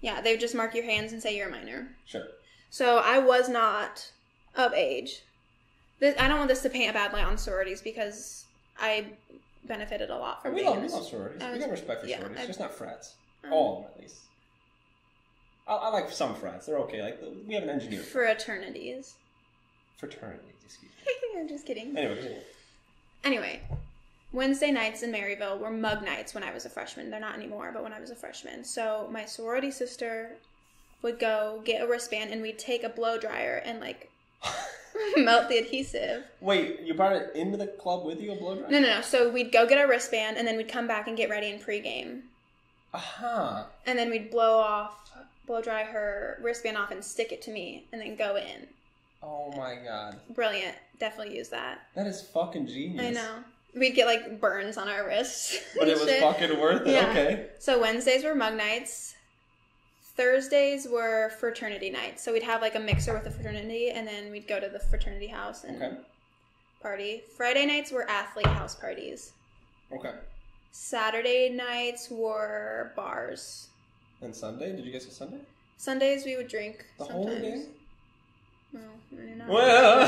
Yeah, they would just mark your hands and say you're a minor. Sure. So I was not of age. I don't want this to paint a bad light on sororities because I benefited a lot from being in this. We love sororities. We got respect for sororities. Just not frats. Mm-hmm. All of them, at least. I like some frats. They're okay. We have an engineer. Fraternities. Fraternities, excuse me. I'm just kidding. Anyway. Wednesday nights in Maryville were mug nights when I was a freshman. They're not anymore, but when I was a freshman. So my sorority sister would go get a wristband and we'd take a blow dryer and melt the adhesive. Wait, you brought it into the club with you, a blow dryer? No. So we'd go get our wristband and then we'd come back and get ready and pregame. Aha. And then we'd blow dry her wristband off and stick it to me and then go in. Oh my god. Brilliant. Definitely use that. That is fucking genius. I know. We'd get burns on our wrists. But it was fucking worth it. Yeah. Okay. So Wednesdays were mug nights. Thursdays were fraternity nights. So we'd have a mixer with a fraternity and then we'd go to the fraternity house and party. Friday nights were athlete house parties. Okay. Saturday nights were bars. And Sunday? Did you guys get Sunday? Sundays we would drink The sometimes. whole day? No, know. Well,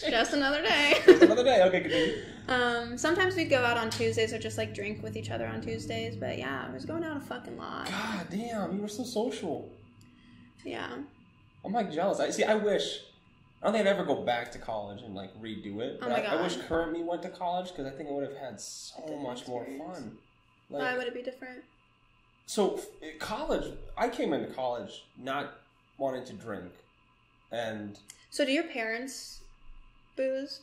Just another day. Just another day. Okay, continue. Sometimes we'd go out on Tuesdays or just like drink with each other on Tuesdays, but yeah, I was going out a fucking lot. God damn, you were so social. Yeah. I'm like jealous. I wish. I don't think I'd ever go back to college and like redo it. But Oh my God. I wish current me went to college because I think I would have had so much more fun. Like, Why would it be different? So college, I came into college not wanting to drink, and So do your parents booze?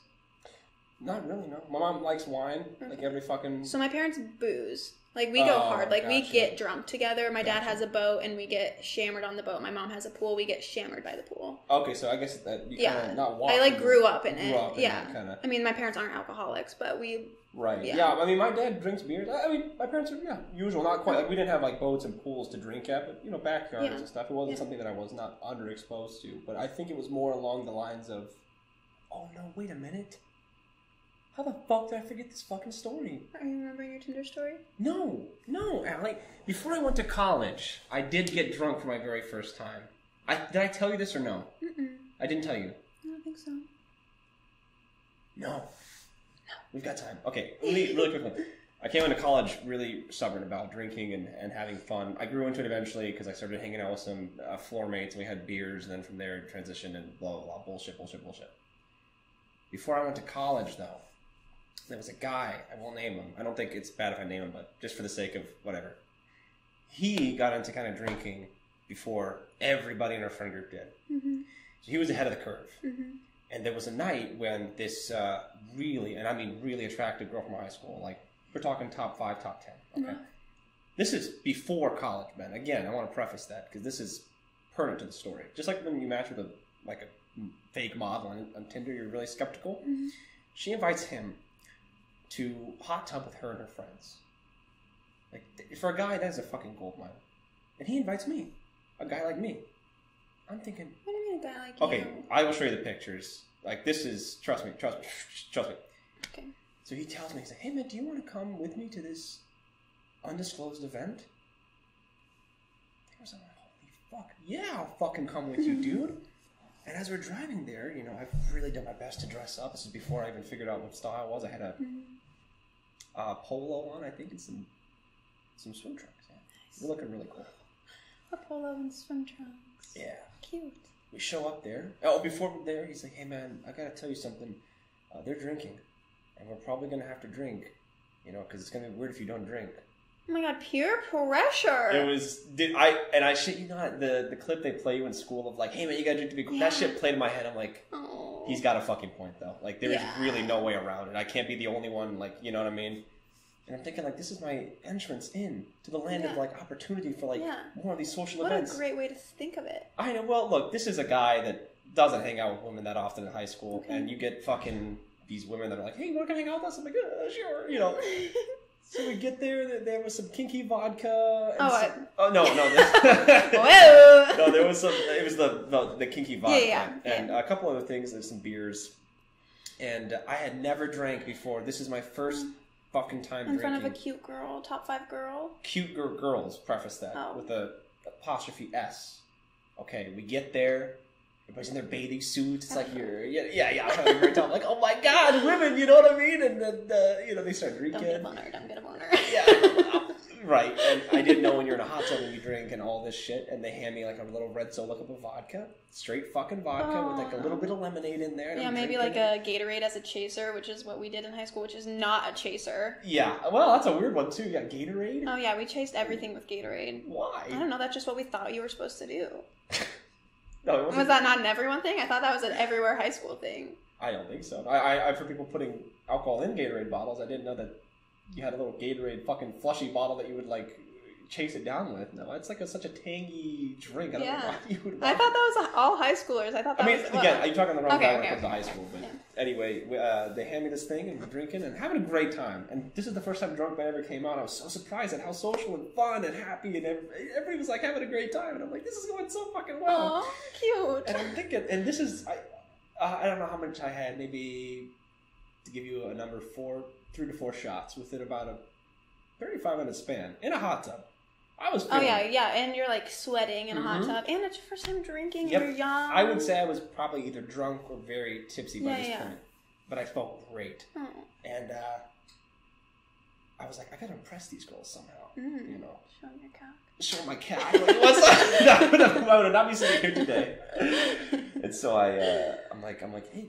not really. No, my mom likes wine. Okay. Like every fucking. So my parents booze. Like, we go hard. Like, we gotcha. get drunk together. My dad Gotcha. has a boat, and we get shammered on the boat. My mom has a pool. We get shammered by the pool. Okay, so I guess that you kind of not walk. I, like, grew up in grew it. up in Yeah. it, kinda. I mean, my parents aren't alcoholics, but we... Right. Yeah. Yeah. I mean, my dad drinks beer. I mean, my parents are usual. Not quite. Like, we didn't have like boats and pools to drink at, but backyards and stuff. It wasn't something that I was not underexposed to. But I think it was more along the lines of, oh no, wait a minute. How the fuck did I forget this fucking story? Are you remembering your Tinder story? No, Allie. Before I went to college, I did get drunk for my very first time. Did I tell you this or no? Mm-mm. I didn't tell you. I don't think so. No. We've got time. Okay, really quickly. I came into college really stubborn about drinking and having fun. I grew into it eventually because I started hanging out with some floor mates and we had beers, and then from there it transitioned and blah, blah, blah. Bullshit. Before I went to college, though, there was a guy, I won't name him. I don't think it's bad if I name him, but just for the sake of whatever. He got into kind of drinking before everybody in our friend group did. Mm-hmm. So he was ahead of the curve. Mm-hmm. And there was a night when this really, and I mean really attractive girl from high school, like we're talking top 5, top 10, okay? Mm-hmm. This is before college, man. Again, I want to preface that because this is pertinent to the story. Just like when you match with a fake model on Tinder, you're really skeptical. Mm-hmm. She invites him to hot tub with her and her friends. Like, for a guy, that is a fucking gold mine. And he invites me, a guy like me. I'm thinking, What do you mean a guy like you? okay, I will show you the pictures. Like, this is, trust me. Okay. So he tells me, he's like, hey man, do you want to come with me to this undisclosed event? I was like, holy fuck, yeah, I'll fucking come with you, dude. And as we're driving there, I've really done my best to dress up. This is before I even figured out what style it was. I had a polo on, I think, and some swim trunks. Yeah. Nice. You're looking really cool. A polo and swim trunks. Yeah. Cute. We show up there. Oh, before we're there, he's like, hey man, I gotta tell you something. They're drinking. And we're probably gonna have to drink. Because it's gonna be weird if you don't drink. Oh my god, peer pressure. It was, I shit you not, the clip they play you in school of like, hey man, you gotta drink to be cool. Yeah. That shit played in my head. I'm like, Oh. he's got a fucking point though. Like, there's really no way around it. I can't be the only one, like, you know what I mean? And I'm thinking, like, this is my entrance in to the land of, like, opportunity for, like, more of these social events. What a great way to think of it. I know. Well, look, this is a guy that doesn't hang out with women that often in high school. Okay. And you get fucking these women that are like, hey, you want to hang out with us? I'm like, sure, So we get there, there was some kinky vodka. And no. Whoa! No, there was some, it was the kinky vodka. Yeah. And a couple other things, there's some beers. And I had never drank before. This is my first fucking time In drinking. front of a cute girl, top 5 girl. Cute girls, preface that with a apostrophe S. Okay, we get there. Everybody's in their bathing suits. It's like I'm having a great time. Like, oh my god, women, you know what I mean? And then they start drinking. Don't get a boner. Yeah, right. And I didn't know when you're in a hot tub and you drink and all this shit. And they hand me like a little red Solo cup of vodka, straight fucking vodka with like a little bit of lemonade in there. And Yeah, maybe like a Gatorade as a chaser, which is what we did in high school, which is not a chaser. Yeah, well, that's a weird one too. Yeah, Gatorade. Oh yeah, we chased everything with Gatorade. Why? I don't know. That's just what we thought you were supposed to do. No, it wasn't. Was that not an everyone thing? I thought that was an everywhere high school thing. I don't think so. I've heard people putting alcohol in Gatorade bottles. I didn't know that you had a little Gatorade fucking flushy bottle that you would like chase it down with. No, it's like such a tangy drink. I don't know why you would. I thought that was all high schoolers. I thought that was... again, you're talking the wrong guy when it comes to okay. high school. But anyway, they hand me this thing and we're drinking and having a great time. And this is the first time drunk band ever came out. I was so surprised at how social and fun and happy and everybody was like having a great time. And I'm like, this is going so fucking well. Aw, cute. And I'm thinking, and this is, I don't know how much I had, maybe to give you a number, 3 to 4 shots within about a 35-minute span in a hot tub. I was Oh, feeling yeah, and you're, like, sweating in a hot tub, and it's your first time drinking, Yep. and you're young. I would say I was probably either drunk or very tipsy by this point. But I felt great. Oh. And I was like, I gotta impress these girls somehow. You know. Show them your cock. Show my cock. Like, what's up? No, I would not be sitting here today. And so I'm like, hey,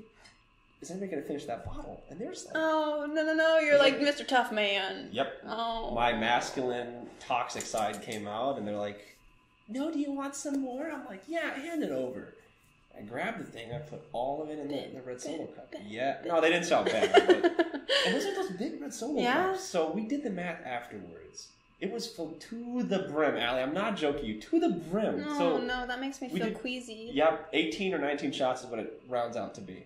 is anybody gonna finish that bottle? And there's like, oh, no. You're like Mr. Tough Man. Yep. Oh. My masculine, toxic side came out, and they're like, no, do you want some more? I'm like, yeah, hand it over. I grabbed the thing, I put all of it in the red solo cup. Yeah. No, they didn't sound bad. But, and those are those big red solo cups. So we did the math afterwards. It was full to the brim, Allie. I'm not joking you. To the brim. Oh, no, that makes me feel queasy. Yep, 18 or 19 shots is what it rounds out to be.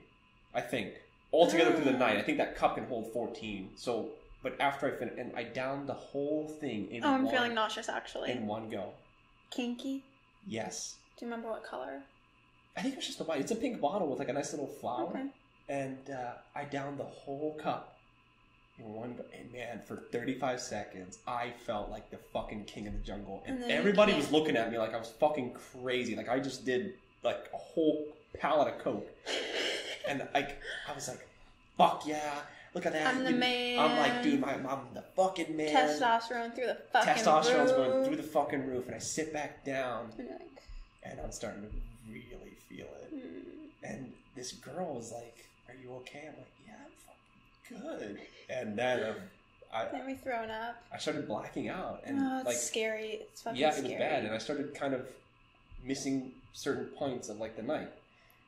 I think. Altogether through the night. I think that cup can hold 14. So, but after I finished, and I downed the whole thing in I'm feeling nauseous, actually. In one go. Kinky? Yes. Do you remember what color? I think it was just the white. It's a pink bottle with like a nice little flower. Okay. And I downed the whole cup in one go. And man, for 35 seconds, I felt like the fucking king of the jungle. And everybody was looking at me like I was fucking crazy. Like I just did like a whole pallet of coke. And I was like, fuck yeah. Look at that. I'm the man. I'm like, dude, I'm the fucking man. Testosterone through the fucking roof. Testosterone's going through the fucking roof. And I sit back down. Like, and I'm starting to really feel it. And this girl was like, are you okay? I'm like, yeah, I'm fucking good. And then Then we thrown up. I started blacking out. And it's like, scary. It's fucking scary. scary. Yeah, it was bad. And I started kind of missing certain points of like the night.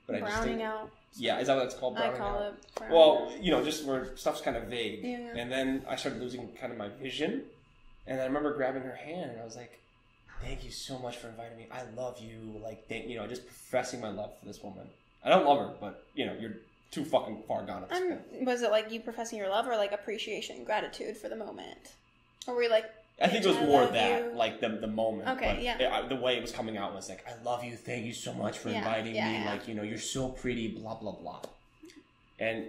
But Browning out. Yeah, is that what it's called? Browning out? I call it browning Well, you know, just where stuff's kind of vague. Yeah. And then I started losing kind of my vision. And I remember grabbing her hand and I was like, thank you so much for inviting me. I love you. Like, just professing my love for this woman. I don't love her, but, you know, you're too fucking far gone at this point. Was it like you professing your love or like appreciation and gratitude for the moment? Or were you like, I think it was more that, like the moment. Okay, but yeah. The way it was coming out was like, I love you. Thank you so much for inviting me. Like, you know, you're so pretty, blah, blah, blah. And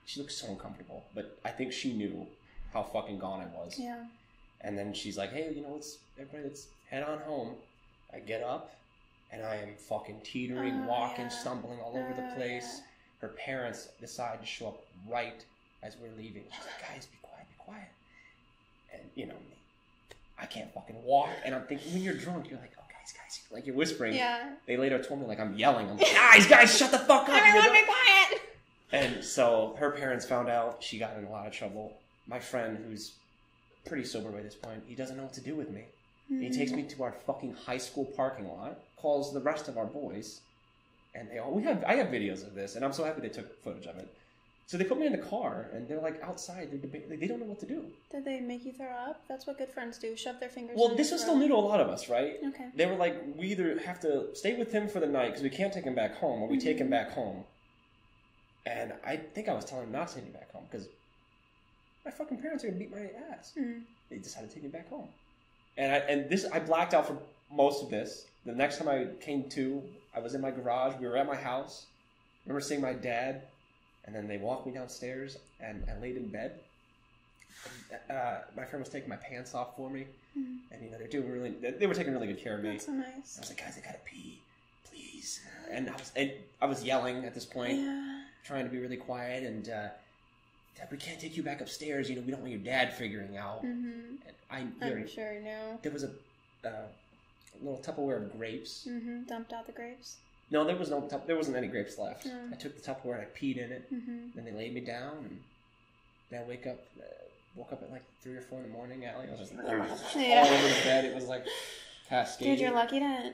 she looked so uncomfortable. But I think she knew how fucking gone I was. Yeah. And then she's like, hey, you know, let's head on home. I get up, and I am fucking teetering, walking, stumbling all over the place. Her parents decide to show up right as we're leaving. She's like, guys, be quiet. And, you know, I can't fucking walk. And I'm thinking, when you're drunk, you're like, oh, guys, like you're whispering. Yeah. They later told me, like, I'm yelling. I'm like, guys, shut the fuck up. Everyone be quiet. And so her parents found out. She got in a lot of trouble. My friend, who's pretty sober by this point, he doesn't know what to do with me. He takes me to our fucking high school parking lot, calls the rest of our boys, and I have videos of this, and I'm so happy they took footage of it. So they put me in the car, and they're like outside. They don't know what to do. Did they make you throw up? That's what good friends do. Shove their fingers. Well, this was still new to a lot of us, right? Okay. They were like, we either have to stay with him for the night because we can't take him back home, or we take him back home. And I think I was telling him not to take me back home because my fucking parents are gonna beat my ass. They decided to take me back home, and I blacked out for most of this. The next time I came to, I was in my garage. We were at my house. I remember seeing my dad. And then they walked me downstairs, and I laid in bed. My friend was taking my pants off for me, and you know they were taking really good care of me. That's so nice. I was like, guys, I gotta pee, please. And I was yelling at this point, trying to be really quiet, and Dad, we can't take you back upstairs. You know, we don't want your dad figuring out. And I'm sure you know. There was a little Tupperware of grapes. Dumped out the grapes. No, there wasn't any grapes left. I took the Tupperware and I peed in it. Then they laid me down, and then I woke up at like 3 or 4 in the morning. Allie, I was just all over the bed. It was like cascading. Dude, you're lucky to.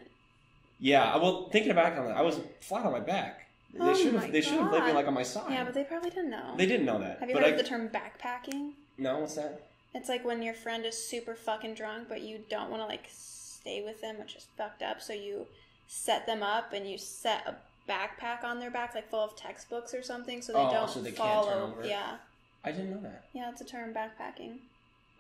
Yeah, well, thinking back on that, I was flat on my back. They should have laid me like on my side. Yeah, but they probably didn't know. They didn't know that. Have you heard of the term backpacking? No, what's that? It's like when your friend is super fucking drunk, but you don't want to like stay with them, which is fucked up. So you set them up and you set a backpack on their back, like full of textbooks or something, so they don't so they follow. Can't turn over. Yeah. I didn't know that. Yeah, it's a term, backpacking.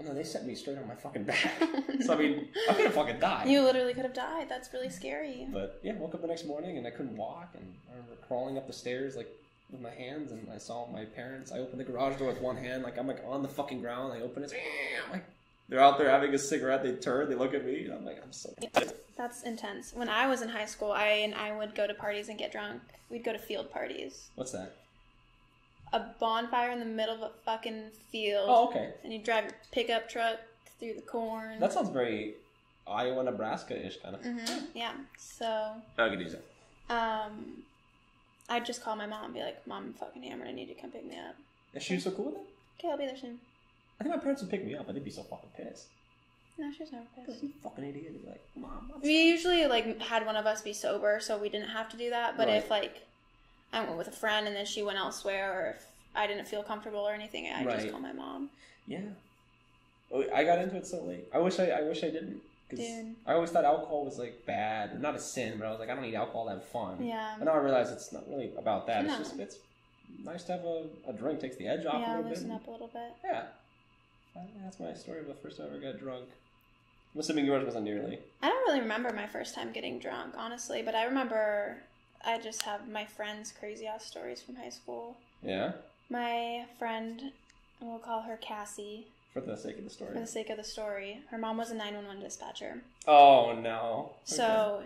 Oh, no, they set me straight on my fucking back. So I mean, I could have fucking died. You literally could have died. That's really scary. But yeah, woke up the next morning and I couldn't walk, and I remember crawling up the stairs like with my hands, and I saw my parents. I opened the garage door with one hand, like I'm like on the fucking ground. I open it, I'm like They're out there having a cigarette. They turn. They look at me. And I'm like, I'm so. That's intense. When I was in high school, I would go to parties and get drunk. We'd go to field parties. What's that? A bonfire in the middle of a fucking field. Oh, okay. And you drive your pickup truck through the corn. That sounds very Iowa, Nebraska-ish kind of. Mm-hmm. Yeah. So. I could use it. I'd just call my mom and be like, Mom, I'm fucking hammered. I need you to come pick me up. Is she so cool with it? Okay, I'll be there soon. I think my parents would pick me up, but they'd be so fucking pissed. No, she's never pissed. You fucking idiot. They'd be like, Mom, what's We usually, like, had one of us be sober, so we didn't have to do that. But if, like, I went with a friend and then she went elsewhere, or if I didn't feel comfortable or anything, I'd just call my mom. Yeah. Oh, I got into it so late. I wish I didn't. Dude. I always thought alcohol was, like, bad. Not a sin, but I was like, I don't need alcohol to have fun. Yeah. And now I realize it's not really about that. No. It's nice to have a drink. Takes the edge off a little bit. Yeah, loosen up a little bit. Yeah. That's my story of the first time I ever got drunk. I'm assuming yours wasn't nearly. I don't really remember my first time getting drunk, honestly, but I remember I just have my friends' crazy-ass stories from high school. Yeah? My friend, we'll call her Cassie. For the sake of the story. For the sake of the story. Her mom was a 911 dispatcher. Oh, no. Okay. So,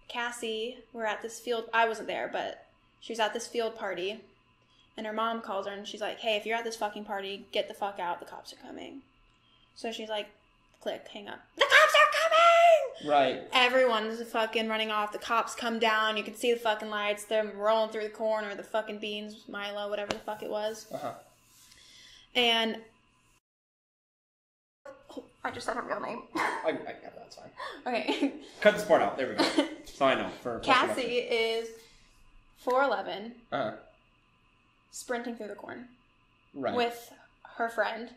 Cassie, we're at this field... I wasn't there, but she was at this field party. And her mom calls her and she's like, hey, if you're at this fucking party, get the fuck out. The cops are coming. So she's like, click, hang up. The cops are coming! Right. Everyone's fucking running off. The cops come down. You can see the fucking lights. They're rolling through the corn or the fucking beans, Milo, whatever the fuck it was. Uh-huh. And... Oh, I just said her real name. I that's fine. Okay. Cut this part out. There we go. So I know. Cassie is 4'11". Uh-huh. Sprinting through the corn. Right. With her friend.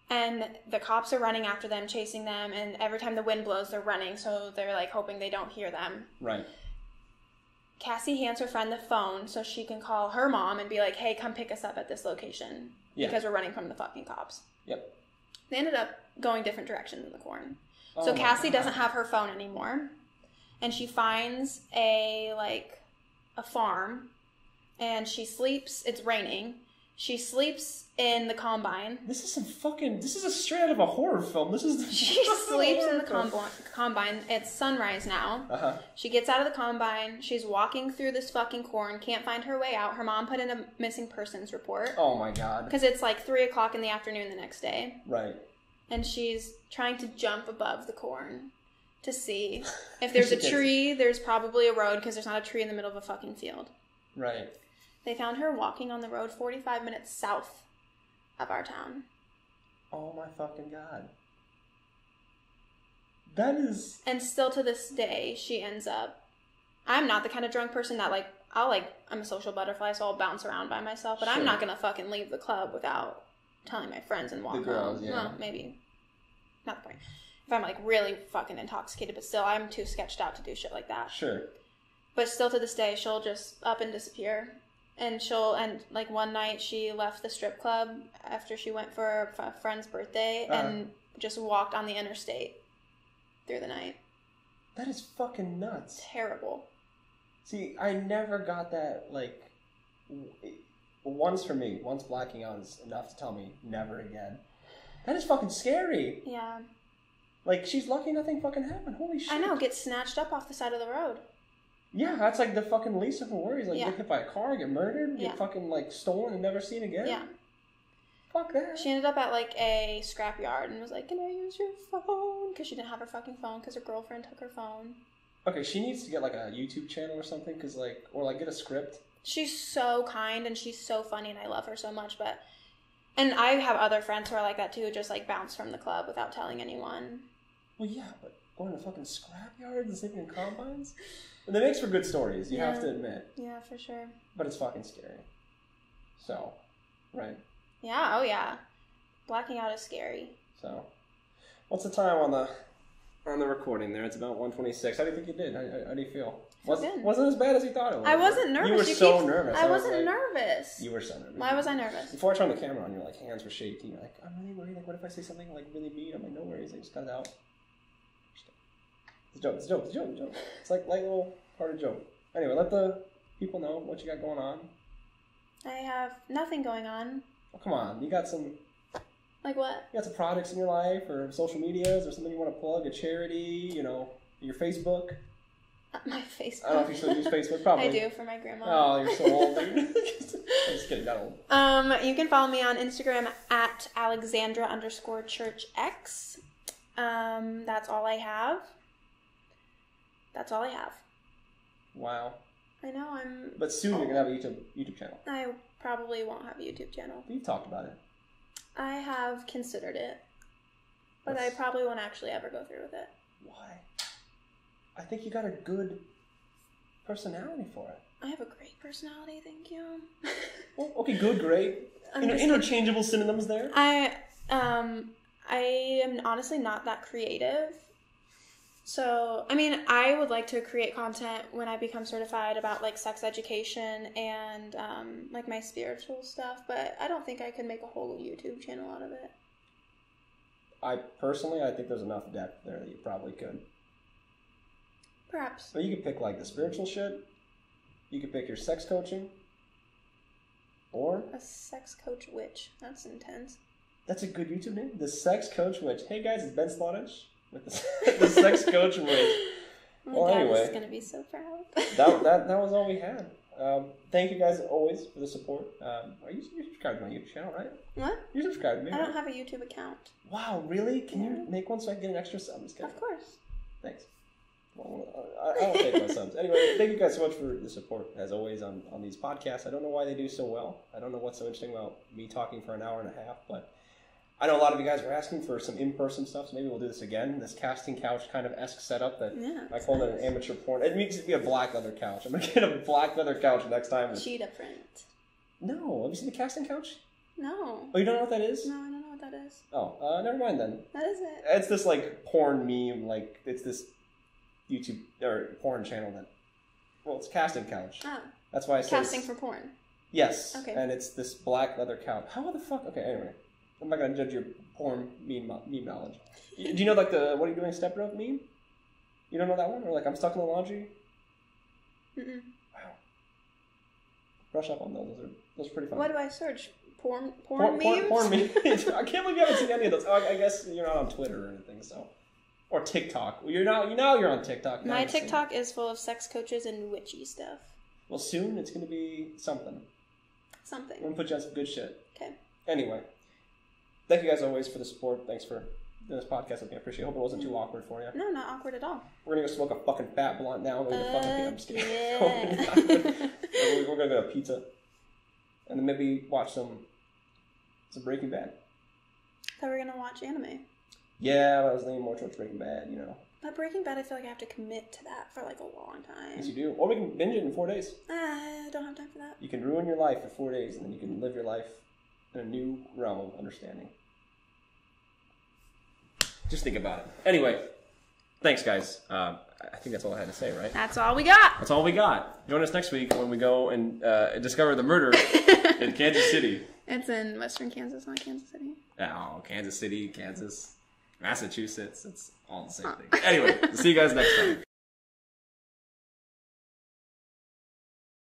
And the cops are running after them, chasing them, and every time the wind blows, they're running, so they're, like, hoping they don't hear them. Right. Cassie hands her friend the phone so she can call her mom and be like, hey, come pick us up at this location. Yeah. Because we're running from the fucking cops. Yep. They ended up going different directions in the corn. Oh, so Cassie doesn't have her phone anymore. And she finds a farm. And she sleeps. It's raining. She sleeps in the combine. This is a straight out of a horror film. She sleeps in the combine. It's sunrise now. Uh-huh. She gets out of the combine. She's walking through this fucking corn. Can't find her way out. Her mom put in a missing persons report. Oh my god. Because it's like 3 o'clock in the afternoon the next day. Right. And she's trying to jump above the corn to see if there's a tree. There's probably a road because there's not a tree in the middle of a fucking field. Right. They found her walking on the road 45 minutes south of our town. Oh my fucking god. That is... And still to this day, she ends up... I'm not the kind of drunk person that, I'm a social butterfly, so I'll bounce around by myself, but sure. I'm not gonna fucking leave the club without telling my friends and walk the girls, home. Yeah. Well, maybe. Not the point. If I'm, really fucking intoxicated, but still, I'm too sketched out to do shit like that. Sure. But still to this day, she'll just up and disappear. And one night she left the strip club after she went for a friend's birthday and just walked on the interstate through the night. That is fucking nuts. Terrible. See, I never got that, once for me. Once blacking out is enough to tell me never again. That is fucking scary. Yeah. She's lucky nothing fucking happened. Holy shit. I know, get snatched up off the side of the road. Yeah, that's the fucking least of her worries. Get hit by a car, get murdered, get fucking stolen and never seen again. Yeah. Fuck that. She ended up at a scrapyard and was like, can I use your phone? Because she didn't have her fucking phone because her girlfriend took her phone. Okay, she needs to get a YouTube channel or something or get a script. She's so kind and she's so funny and I love her so much, and I have other friends who are like that too, just bounce from the club without telling anyone. Well, yeah, but going to fucking scrapyards and sleeping in combines? And that makes for good stories, you have to admit. Yeah, for sure. But it's fucking scary. So, right. Yeah, oh yeah. Blacking out is scary. So, what's the time on the recording there? It's about 1:26. How do you think you did? How do you feel? Wasn't as bad as you thought it was. I wasn't nervous. You were so nervous. I wasn't nervous. You were so nervous. Why was I nervous? Before I turned the camera on, your hands were shaking. You're like, I'm really worried. What if I say something really mean? I'm like, no worries. I just got it out. It's a joke. It's like little part of joke. Anyway, let the people know what you got going on. I have nothing going on. Oh, come on. You got some... Like what? You got some projects in your life or social medias or something you want to plug, a charity, you know, your Facebook? My Facebook. I don't know if you still use Facebook. Probably. I do for my grandma. Oh, you're so old. I'm just kidding. Not old. You can follow me on Instagram at Alexandra_ChurchX. That's all I have. That's all I have. Wow. I know, But soon you're gonna have a YouTube channel. I probably won't have a YouTube channel. You've talked about it. I have considered it, but I probably won't actually ever go through with it. Why? I think you got a good personality for it. I have a great personality, thank you. Well, okay, good, great. Interchangeable synonyms there. I am honestly not that creative. So, I mean, I would like to create content when I become certified about, like, sex education and, like, my spiritual stuff, but I don't think I could make a whole YouTube channel out of it. I think there's enough depth there that you probably could. Perhaps. But you could pick, like, the spiritual shit. You could pick your sex coaching. Or... A sex coach witch. That's intense. That's a good YouTube name. The Sex Coach Witch. Hey, guys, it's Ben Smlatic with the Sex Coach Witch. My dad is going to be so proud. that was all we had. Thank you guys always for the support. You're subscribed to my YouTube channel, right? What? You're subscribed to me, I don't have a YouTube account. Wow, really? Can you make one so I can get an extra sub? Of course. Thanks. Well, I don't take my subs. Anyway, thank you guys so much for the support, as always, on these podcasts. I don't know why they do so well. I don't know what's so interesting about me talking for an hour and a half, but I know a lot of you guys are asking for some in-person stuff, so maybe we'll do this again. This casting couch kind of esque setup that I called it an amateur porn. It needs to be a black leather couch. I'm going to get a black leather couch next time. Cheetah print. No. Have you seen the casting couch? No. Oh, you don't know what that is? No, I don't know what that is. Oh, never mind then. That is it. It's this, like, porn meme, like, it's this YouTube, or porn channel that, well, it's casting couch. Oh. That's why I said casting for porn. Yes. Okay. And it's this black leather couch. How the fuck? Okay, anyway. I'm not going to judge your porn meme knowledge. Do you know, like, the what are you doing step rope meme? You don't know that one? Or, like, I'm stuck in the laundry? Mm-mm. Wow. Brush up on those. Those are pretty fun. What do I search? Porn memes? Porn memes. I can't believe you haven't seen any of those. Oh, I guess you're not on Twitter or anything, so. Or TikTok. Well, you're on TikTok. My TikTok is full of sex coaches and witchy stuff. Well, soon it's going to be something. Something. I'm going to put you on some good shit. Okay. Anyway. Thank you guys always for the support. Thanks for doing this podcast with me. I appreciate it. Hope it wasn't too awkward for you. No, not awkward at all. We're going to go smoke a fucking fat blunt now. I'm just kidding. Yeah. We're going to go to pizza. And then maybe watch some Breaking Bad. I thought we were going to watch anime. Yeah, but I was leaning more towards Breaking Bad, you know. But Breaking Bad, I feel like I have to commit to that for like a long time. Yes, you do. Or we can binge it in 4 days. I don't have time for that. You can ruin your life for 4 days, and then you can live your life in a new realm of understanding. Just think about it. Anyway, thanks, guys. I think that's all I had to say, right? That's all we got. That's all we got. Join us next week when we go and discover the murder in Kansas City. It's in western Kansas, not Kansas City. Oh, Kansas City, Kansas, Massachusetts. It's all the same thing. Anyway, see you guys next time.